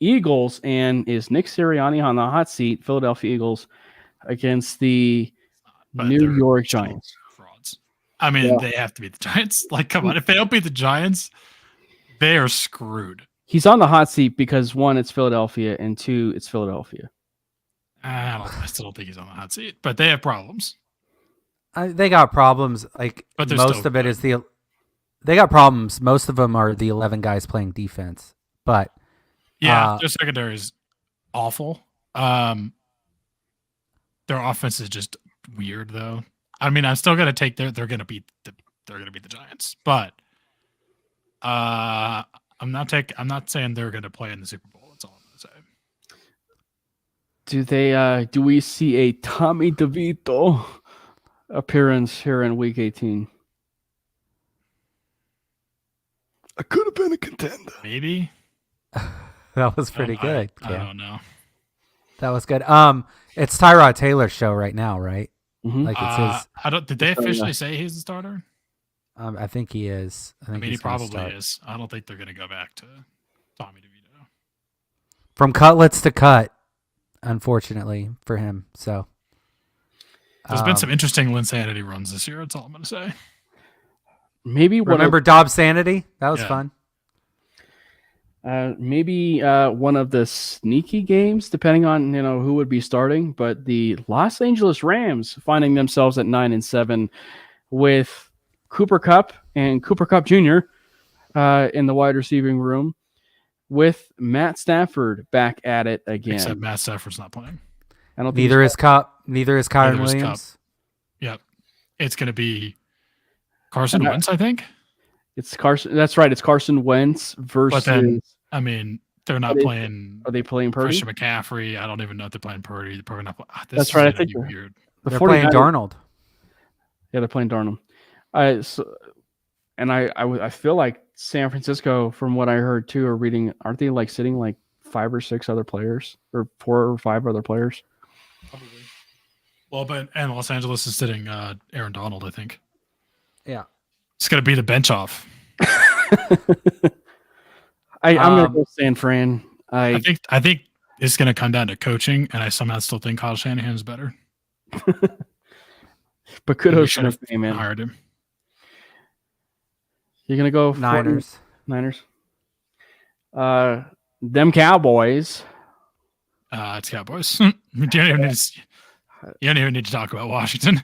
Eagles, and is Nick Sirianni on the hot seat? Philadelphia Eagles against the But New they're York still Giants. frauds. I mean, Yeah. they have to beat the Giants. Like, come on, if they don't beat the Giants, they are screwed. He's on the hot seat because one, it's Philadelphia, and two, it's Philadelphia. I still don't think he's on the hot seat, but they have problems. They got problems. Like But they're most still of it good. is they got problems. Most of them are the 11 guys playing defense. But Yeah, their secondary is awful. Their offense is just weird, though. I mean, I'm still gonna take they're gonna beat the Giants, but I'm not saying they're gonna play in the Super Bowl. That's all I'm gonna say. Do we see a Tommy DeVito appearance here in Week 18? I could have been a contender. Maybe. that was pretty I good. I Cam. don't know. That was good. It's Tyrod Taylor's show right now, right? Mhm. Like it's his. Did they officially say he's the starter? I think he is. I mean, he he's gonna probably start. is. I don't think they're gonna go back to Tommy DeVito. From cutlets to cut, unfortunately for him. So There's been some interesting Linsanity runs this year. That's all I'm gonna say. Maybe remember Dobbs Sanity? That was Yeah. fun. Maybe one of the sneaky games, depending on who would be starting. But the Los Angeles Rams finding themselves at 9-7 with Cooper Kupp and Cooper Kupp Jr. In the wide receiving room, with Matt Stafford back at it again. Except Matt Stafford's not playing. I don't. Neither is Kupp. Neither is Kyron Williams. Yep, it's going to be Carson Wentz, I think. It's Carson. That's right. It's Carson Wentz versus. But then, I mean, they're not playing. Are they playing Purdy? Christian McCaffrey. I don't even know if they're playing Purdy. They're probably not. That's right. I think weird. They're playing Darnold. Yeah, they're playing Darnold. I feel like San Francisco, from what I heard too, aren't they like sitting like 5 or 6 other players, or 4 or 5 other players? Probably. Well, and Los Angeles is sitting Aaron Donald, I think. Yeah. It's going to be the bench off. I'm going to go San Fran. I think it's going to come down to coaching, and I somehow still think Kyle Shanahan's better. But kudos to him, man. Hired him. You're going to go Niners. Them Cowboys. It's Cowboys. You don't even need to talk about Washington.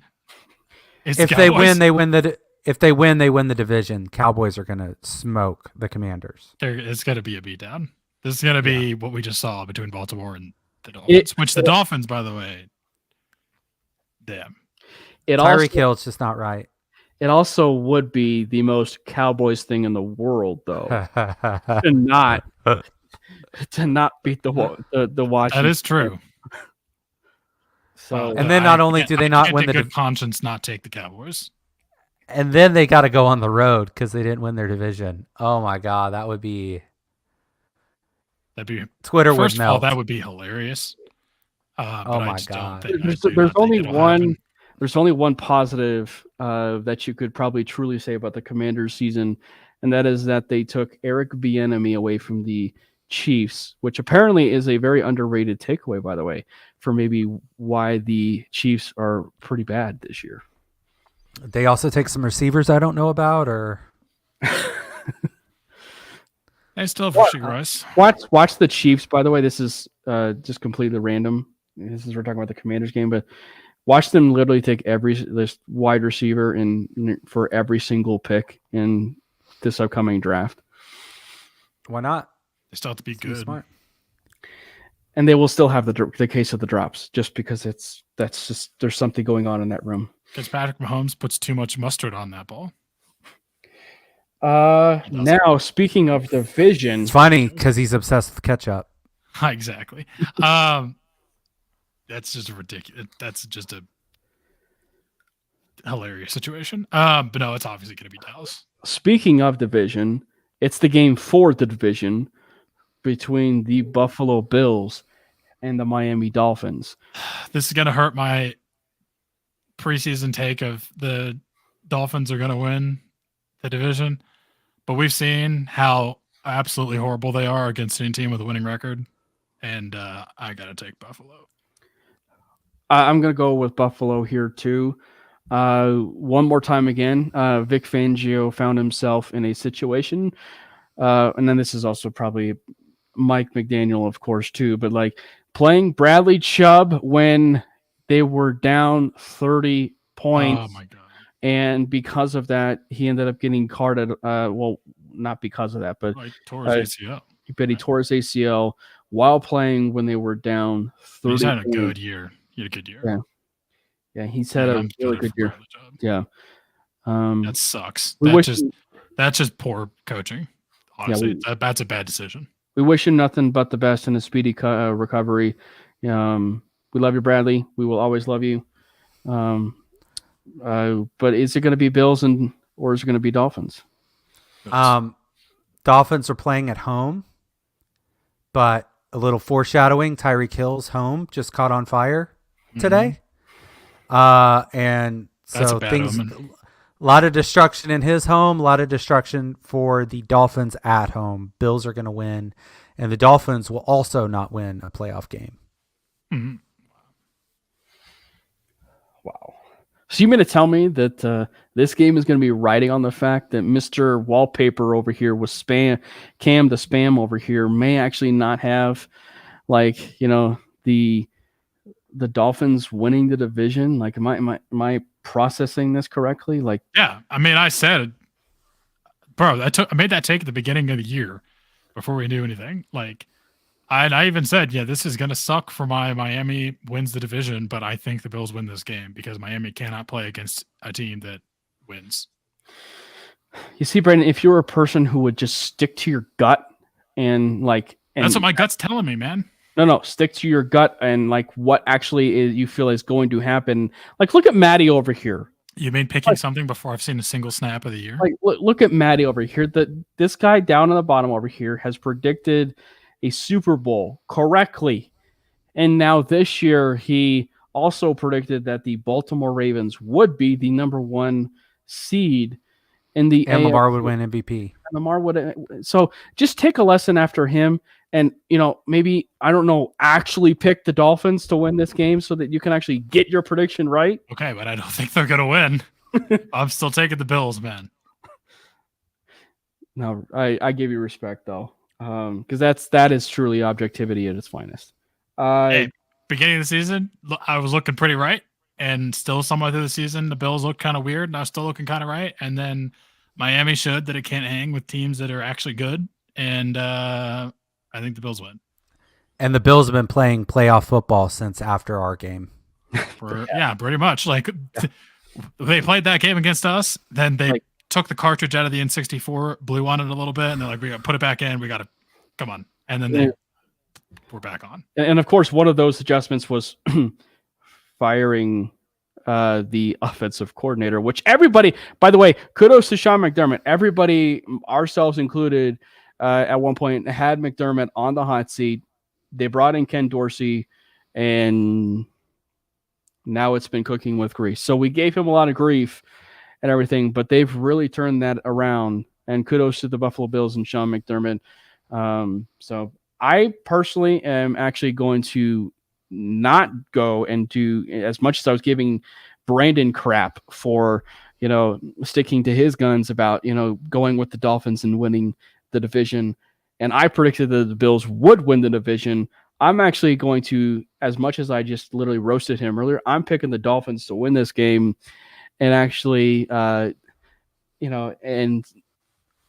If they win, they win the. If they win, they win the division. Cowboys are going to smoke the Commanders. It's going to be a beatdown. This is going to be what we just saw between Baltimore and the Dolphins. The Dolphins, by the way, damn. Tyreek Hill's just not right. It also would be the most Cowboys thing in the world, though, to not beat the Washington. That is true. So, and then not only do they not win the good conscience, not take the Cowboys, and then they got to go on the road because they didn't win their division. Oh my God, that'd be Twitter would melt. First of all, that would be hilarious. Oh my God! There's only one. There's only one positive that you could probably truly say about the Commanders season, and that is that they took Eric Bieniemy away from the Chiefs, which apparently is a very underrated takeaway, by the way, for maybe why the Chiefs are pretty bad this year. They also take some receivers I don't know about, or they still have Rasheed Rice. Watch the Chiefs, by the way. This is just completely random. We're talking about the Commanders game, but watch them literally take this wide receiver for every single pick in this upcoming draft. Why not? They still have to be good. Smart. And they will still have the case of the drops, just because there's something going on in that room. Because Patrick Mahomes puts too much mustard on that ball. Now, speaking of division, it's funny because he's obsessed with ketchup. Exactly. That's just ridiculous. That's just a hilarious situation. But no, it's obviously going to be Dallas. Speaking of division, it's the game for the division between the Buffalo Bills and the Miami Dolphins. This is going to hurt my preseason take of the Dolphins are going to win the division, but we've seen how absolutely horrible they are against any team with a winning record, and I got to take Buffalo. I'm going to go with Buffalo here too. One more time again, Vic Fangio found himself in a situation, and then this is also probably Mike McDaniel, of course, too, but like playing Bradley Chubb when they were down 30 points. Oh my God. And because of that, he ended up getting carded. Well, not because of that, but he tore his ACL. But he tore his ACL while playing when they were down 30 He's had a points. good year. He had a good year. Yeah, he's had a really good year. Yeah. That sucks. That's just poor coaching. Honestly, that's a bad decision. We wish him nothing but the best in a speedy recovery. We love you, Bradley. We will always love you. But is it going to be Bills or is it going to be Dolphins? Dolphins are playing at home, but a little foreshadowing. Tyreek Hill's home just caught on fire today. And so a lot of destruction in his home, a lot of destruction for the Dolphins at home. Bills are going to win, and the Dolphins will also not win a playoff game. Mm-hmm. Wow. So you mean to tell me that this game is going to be riding on the fact that Mr. Wallpaper over here was Cam the spam over here may actually not have, like, the Dolphins winning the division? Like, am I processing this correctly? Like, yeah, I mean, I said, bro, I made that take at the beginning of the year before we knew anything. Like, I even said, yeah, this is going to suck for Miami wins the division, but I think the Bills win this game because Miami cannot play against a team that wins. You see, Brandon, if you're a person who would just stick to your gut and that's what my gut's telling me, man. No, stick to your gut and like what actually you feel is going to happen. Like, look at Matty over here. You mean picking something before I've seen a single snap of the year? Like, look at Matty over here. This guy down on the bottom over here has predicted a Super Bowl correctly. And now this year, he also predicted that the Baltimore Ravens would be the number 1 seed in the And AFC. Lamar would win MVP. Lamar would. So just take a lesson after him and, maybe, I don't know, actually pick the Dolphins to win this game so that you can actually get your prediction right. Okay, but I don't think they're going to win. I'm still taking the Bills, man. No, I give you respect, though. Because that is truly objectivity at its finest. Hey, beginning of the season, I was looking pretty right, and still somewhat through the season, the Bills looked kind of weird, and I was still looking kind of right. And then Miami showed that it can't hang with teams that are actually good, and I think the Bills win. And the Bills have been playing playoff football since after our game. Yeah, pretty much. Like, they played that game against us, then they took the cartridge out of the N64, blew on it a little bit, and they're like, we got to put it back in. We got to come on. And then we're back on. And of course, one of those adjustments was firing the offensive coordinator, which everybody, by the way, kudos to Sean McDermott. Everybody, ourselves included, at one point had McDermott on the hot seat. They brought in Ken Dorsey, and now it's been cooking with grease. So we gave him a lot of grief and everything, but they've really turned that around, and kudos to the Buffalo Bills and Sean McDermott. So I personally am actually going to not go and do, as much as I was giving Brandon crap for, sticking to his guns about, going with the Dolphins and winning the division. And I predicted that the Bills would win the division. I'm actually going to, as much as I just literally roasted him earlier, I'm picking the Dolphins to win this game. And actually, and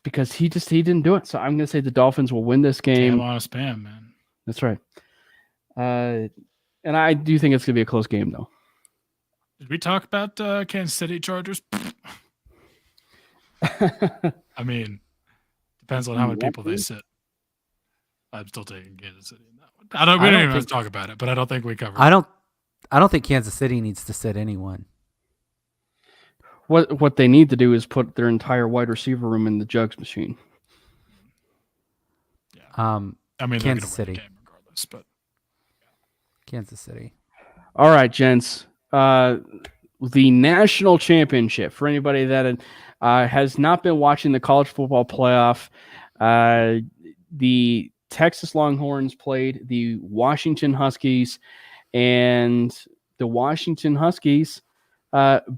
because he didn't do it. So I'm going to say the Dolphins will win this game. Damn on a spam, man. That's right. And I do think it's going to be a close game, though. Did we talk about Kansas City Chargers? I mean, depends on how many people they sit. I'm still taking Kansas City in that one. We don't even have to talk about it, but I don't think we covered it. I don't think Kansas City needs to sit anyone. What they need to do is put their entire wide receiver room in the jugs machine. Yeah. I mean, Kansas City game regardless, but Kansas City. All right, gents. The national championship, for anybody that has not been watching the college football playoff, the Texas Longhorns played the Washington Huskies, and the Washington Huskies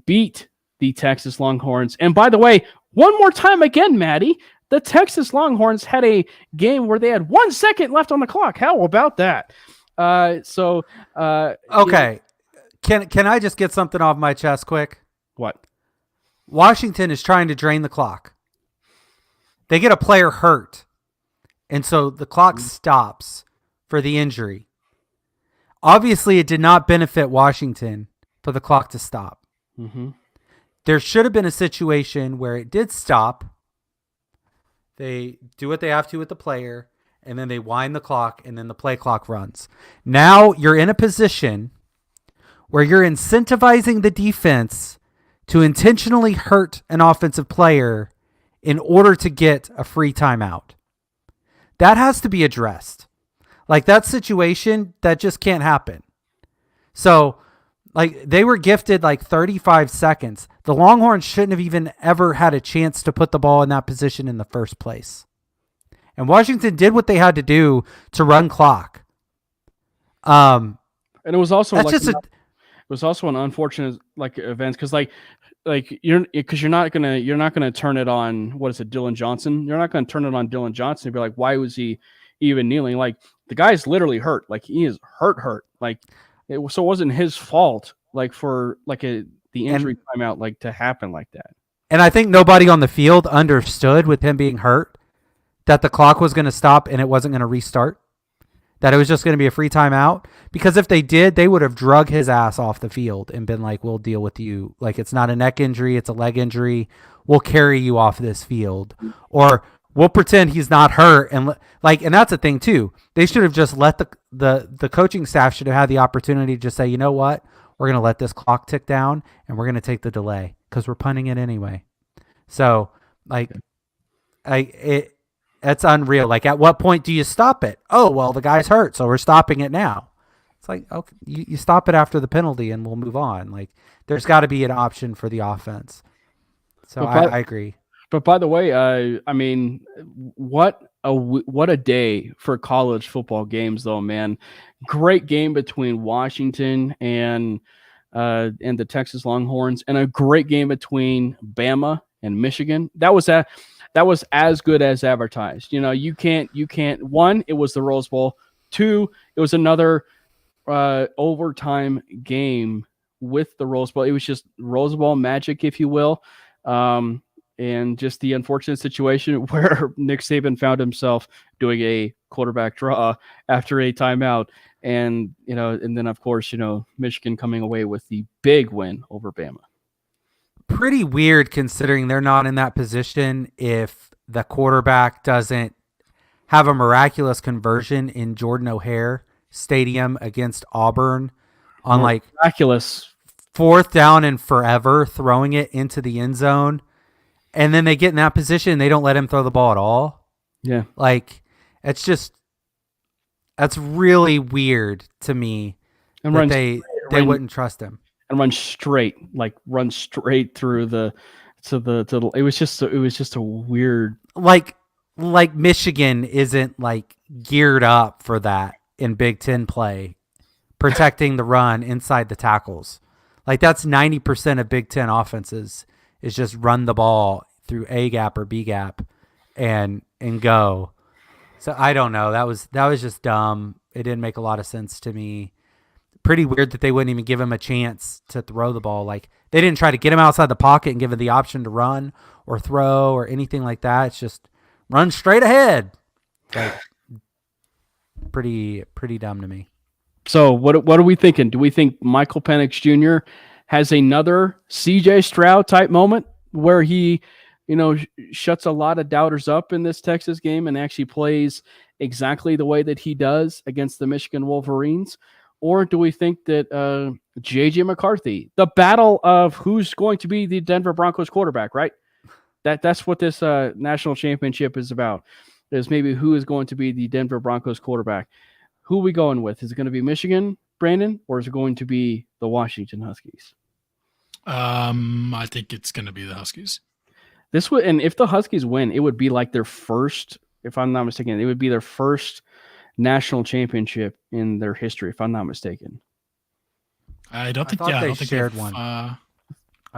beat the Texas Longhorns. And by the way, one more time again, Matty, the Texas Longhorns had a game where they had 1 second left on the clock. How about that? Okay. Can I just get something off my chest quick? What? Washington is trying to drain the clock. They get a player hurt, and so the clock stops for the injury. Obviously, it did not benefit Washington for the clock to stop. Mm-hmm. There should have been a situation where it did stop. They do what they have to with the player, and then they wind the clock, and then the play clock runs. Now you're in a position where you're incentivizing the defense to intentionally hurt an offensive player in order to get a free timeout. That has to be addressed. Like, that situation, that just can't happen. So, like, they were gifted like 35 seconds. The Longhorns shouldn't have even ever had a chance to put the ball in that position in the first place. And Washington did what they had to do to run clock. And it was also that's like just was also an unfortunate like event because you're not gonna turn it on. What is it, Dylan Johnson? You're not gonna turn it on Dylan Johnson and be like, why was he even kneeling? Like the guy's literally hurt. Like he is hurt. Like it wasn't his fault. Like for like the injury timeout like to happen like that. And I think nobody on the field understood with him being hurt that the clock was going to stop and it wasn't going to restart. That it was just going to be a free timeout. Because if they did, they would have drug his ass off the field and been like, we'll deal with you. Like, it's not a neck injury, it's a leg injury. We'll carry you off this field. Or we'll pretend he's not hurt. And that's the thing, too. They should have just let the coaching staff should have had the opportunity to just say, you know what? We're going to let this clock tick down and we're going to take the delay because we're punting it anyway. So, it's unreal. Like, at what point do you stop it? Oh, well, the guy's hurt, so we're stopping it now. It's like, okay, you stop it after the penalty and we'll move on. Like, there's got to be an option for the offense. So I agree. But by the way, I mean, what a day for college football games, though, man. Great game between Washington and the Texas Longhorns, and a great game between Bama and Michigan. That was as good as advertised. You know, you can't. One, it was the Rose Bowl. Two, it was another overtime game with the Rose Bowl. It was just Rose Bowl magic, if you will. And just the unfortunate situation where Nick Saban found himself doing a quarterback draw after a timeout. And, and then, of course, Michigan coming away with the big win over Bama. Pretty weird considering they're not in that position if the quarterback doesn't have a miraculous conversion in Jordan O'Hare Stadium against Auburn on miraculous 4th down and forever, throwing it into the end zone. And then they get in that position and they don't let him throw the ball at all. Yeah. That's really weird to me that they wouldn't trust him. And run straight through it was just a weird, like Michigan isn't geared up for that in Big Ten play, protecting the run inside the tackles. That's 90% of Big Ten offenses is just run the ball through A gap or B gap and go. So I don't know. That was just dumb. It didn't make a lot of sense to me. Pretty weird that they wouldn't even give him a chance to throw the ball. They didn't try to get him outside the pocket and give him the option to run or throw or anything like that. It's just run straight ahead. Pretty dumb to me. So what are we thinking? Do we think Michael Penix Jr. has another CJ Stroud type moment where he, shuts a lot of doubters up in this Texas game and actually plays exactly the way that he does against the Michigan Wolverines? Or do we think that J.J. McCarthy, the battle of who's going to be the Denver Broncos quarterback, right? That's what this national championship is about, is maybe who is going to be the Denver Broncos quarterback. Who are we going with? Is it going to be Michigan, Brandon, or is it going to be the Washington Huskies? I think it's going to be the Huskies. And if the Huskies win, it would be like their first, if I'm not mistaken, it would be their first national championship in their history, if I'm not mistaken. I don't think they shared one. I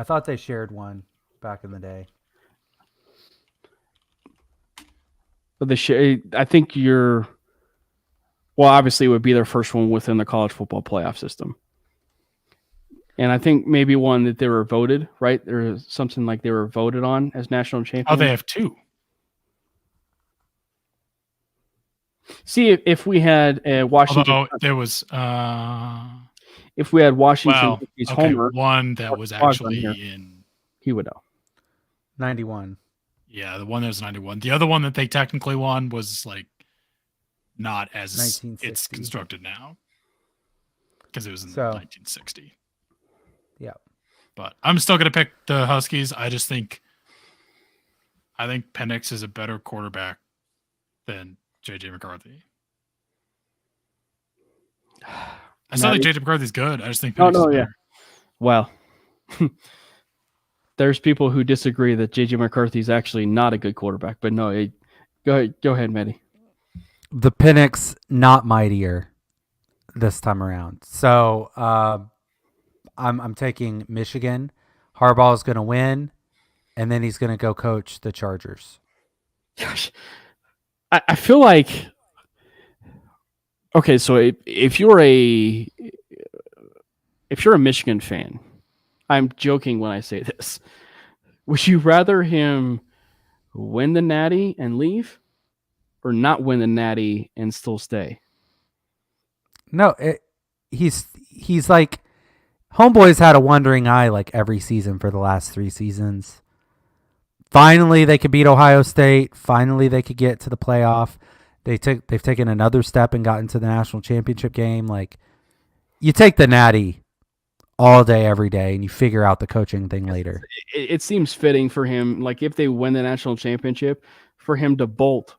thought they shared one back in the day. But I think obviously it would be their first one within the college football playoff system. And I think maybe one that they were voted, right? There's something like they were voted on as national champions. Oh, they have two. See, if we had Washington. Although there was. If we had Washington, Homer, one that was actually in. He would know. 91. Yeah, the one that was 91. The other one that they technically won was not as it's constructed now, because it was in 1960. Yeah, but I'm still gonna pick the Huskies. I think Penix is a better quarterback than J.J. McCarthy. I still think J.J. McCarthy's good. I just think Penix is better. Yeah. Well, there's people who disagree that J.J. McCarthy's actually not a good quarterback, but no, go ahead, Matty. The Penix not mightier this time around. So I'm taking Michigan. Harbaugh is going to win, and then he's going to go coach the Chargers. Gosh, I feel like okay. So if you're a Michigan fan, I'm joking when I say this. Would you rather him win the Natty and leave, or not win the Natty and still stay? No, he's like Homeboy's had a wandering eye like every season for the last 3 seasons. Finally, they could beat Ohio State. Finally, they could get to the playoff. They've taken another step and gotten to the national championship game. Like, you take the Natty all day, every day, and you figure out the coaching thing later. It seems fitting for him, like if they win the national championship, for him to bolt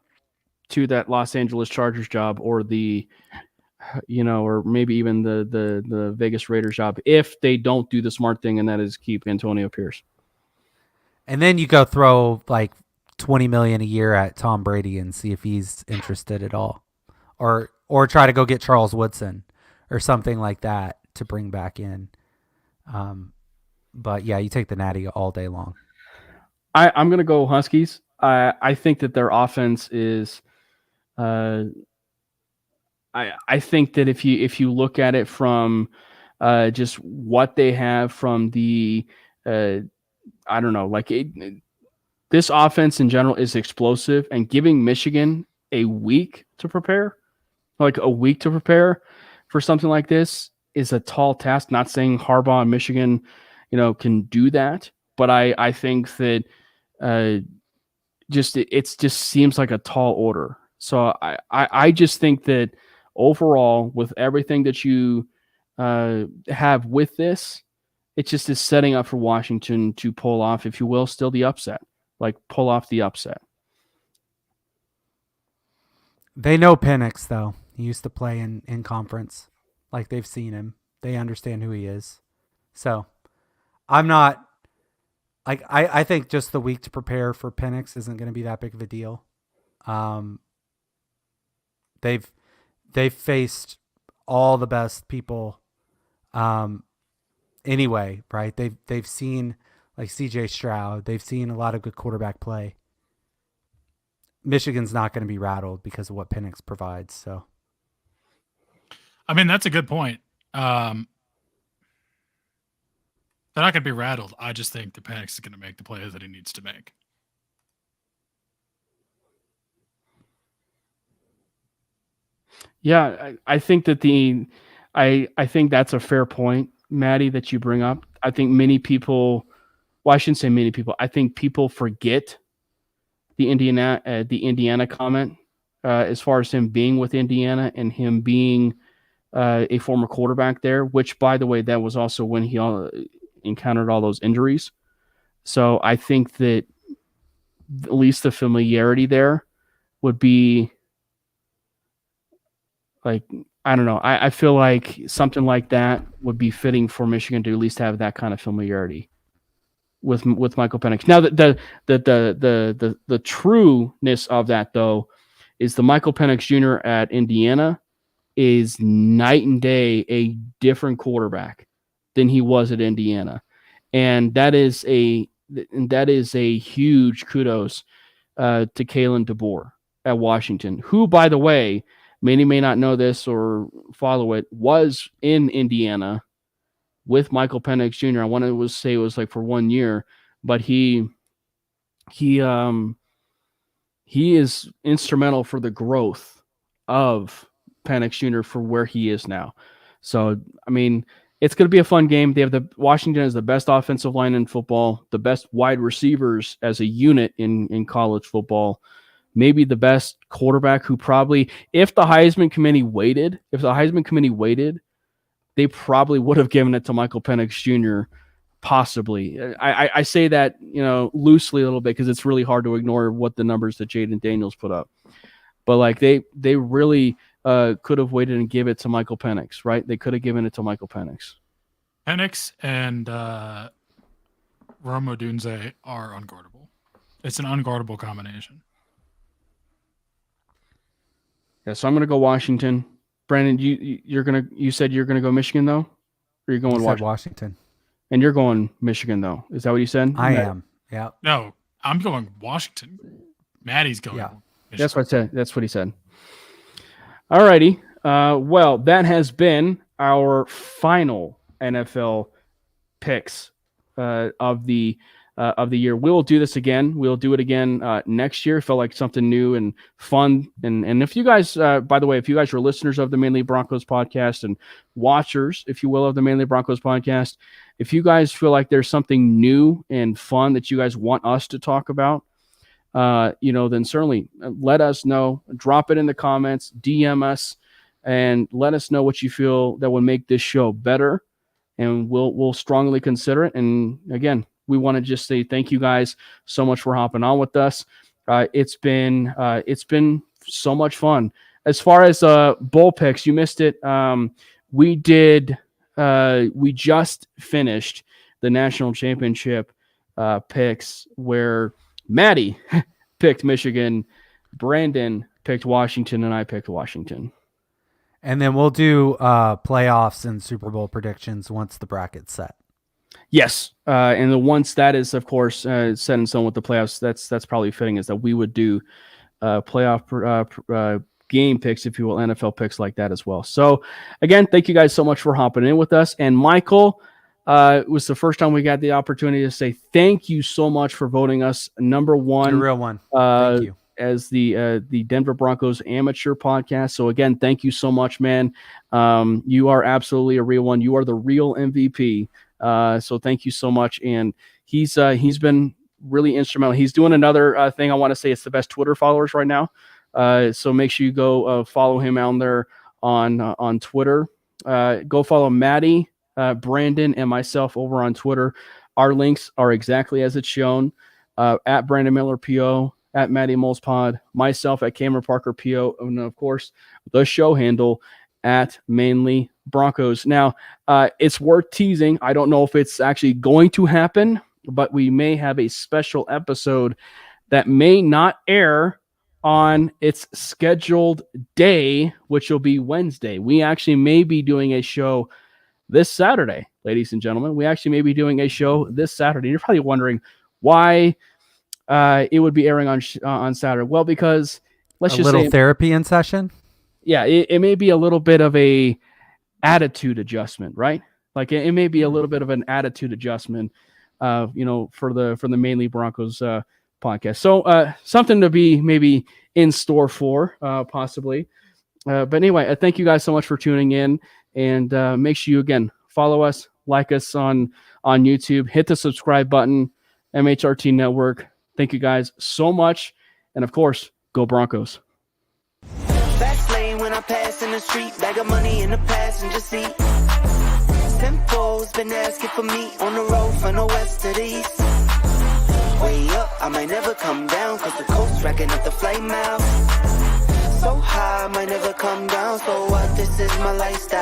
to that Los Angeles Chargers job or the, or maybe even the Vegas Raiders job if they don't do the smart thing, and that is keep Antonio Pierce. And then you go throw like $20 million a year at Tom Brady and see if he's interested at all, or try to go get Charles Woodson or something like that to bring back in. But yeah, you take the Natty all day long. I'm gonna go Huskies. I think that their offense is. I think that if you look at it from just what they have from the I don't know, like this offense in general is explosive, and giving Michigan a week to prepare for something like this is a tall task. Not saying Harbaugh and Michigan, can do that, but I think that it just seems like a tall order. So I just think that overall, with everything that you have with this, it just is setting up for Washington to pull off, if you will, still the upset. Like, pull off the upset. They know Penix, though. He used to play in conference. Like, they've seen him. They understand who he is. So, I'm not... Like, I think just the week to prepare for Penix isn't going to be that big of a deal. They've faced all the best people anyway, right? They've seen like CJ Stroud. They've seen a lot of good quarterback play. Michigan's not going to be rattled because of what Penix provides. So, I mean, that's a good point. They're not going to be rattled. I just think the Penix is going to make the plays that he needs to make. Yeah, I think that I think that's a fair point, Matty, that you bring up. I think many people, well, I shouldn't say many people. I think people forget the Indiana comment as far as him being with Indiana and him being a former quarterback there, which, by the way, that was also when he encountered all those injuries. So I think that at least the familiarity there would be like, I don't know. I feel like something like that would be fitting for Michigan to at least have that kind of familiarity with Michael Penix. Now, the trueness of that, though, is the Michael Penix Jr. at Indiana is night and day a different quarterback than he was at Indiana, and that is a huge kudos to Kalen DeBoer at Washington, who, by the way, many may not know this or follow it, was in Indiana with Michael Penix Jr. I want to say it was like for 1 year, but he is instrumental for the growth of Penix Jr. for where he is now. So, I mean, it's going to be a fun game. Washington has the best offensive line in football, the best wide receivers as a unit in college football. Maybe the best quarterback, who probably, if the Heisman Committee waited, they probably would have given it to Michael Penix Jr. Possibly. I say that, loosely a little bit because it's really hard to ignore what the numbers that Jaden Daniels put up. But like they really could have waited and give it to Michael Penix, right? They could have given it to Michael Penix. Penix and Rome Odunze are unguardable. It's an unguardable combination. Yeah, so I'm gonna go Washington. Brandon, you said you're gonna go Michigan though? Or you're going You said Washington? Washington. And you're going Michigan, though. Is that what you said? I am. Yeah. No, I'm going Washington. Maddie's going. Yeah. Michigan. That's what I said. That's what he said. All righty. Well, that has been our final NFL picks of the year. We'll do this again. We'll do it again next year. Felt like something new and fun. And if you guys, by the way, if you guys are listeners of the Manly Broncos podcast and watchers, if you will, of the Manly Broncos podcast, if you guys feel like there's something new and fun that you guys want us to talk about, then certainly let us know. Drop it in the comments, DM us, and let us know what you feel that would make this show better. And we'll strongly consider it. And again, we want to just say thank you guys so much for hopping on with us. It's been so much fun. As far as bowl picks, you missed it. We just finished the national championship picks where Matty picked Michigan, Brandon picked Washington, and I picked Washington. And then we'll do playoffs and Super Bowl predictions once the bracket's set. Yes, and the once that is, of course, set in stone with the playoffs, that's probably fitting, is that we would do playoff game picks, if you will, NFL picks like that as well. So, again, thank you guys so much for hopping in with us. And Michael, it was the first time we got the opportunity to say thank you so much for voting us number one. You're a real one. Thank you. As the Denver Broncos amateur podcast. So again, thank you so much, man. You are absolutely a real one. You are the real MVP. So thank you so much. And he's been really instrumental. He's doing another thing. I want to say it's the best Twitter followers right now. So make sure you go follow him out there on Twitter. Go follow Matty, Brandon, and myself over on Twitter. Our links are exactly as it's shown. At Brandon Miller PO, at Matty Mulls Pod, myself at Cameron Parker PO, and of course the show handle at Manely Broncos. Now, it's worth teasing. I don't know if it's actually going to happen, but we may have a special episode that may not air on its scheduled day, which will be Wednesday. We actually may be doing a show this Saturday, ladies and gentlemen. We actually may be doing a show this Saturday. You're probably wondering why it would be airing on Saturday. Well, because let's just say a little therapy in session. Yeah, it may be a little bit of a attitude adjustment, right? Like it may be a little bit of an attitude adjustment, for the Manly Broncos podcast. So something to be maybe in store for possibly. But anyway, thank you guys so much for tuning in, and make sure you again follow us, like us on YouTube, hit the subscribe button, MHRT Network. Thank you guys so much. And of course, go Broncos. Fast lane when I pass in the street, bag of money in the passenger seat. Simcoe's been asking for me on the road from the west to the east. Way up, I might never come down, cause the coast racking up the flight miles. So high, I might never come down, so what, this is my lifestyle.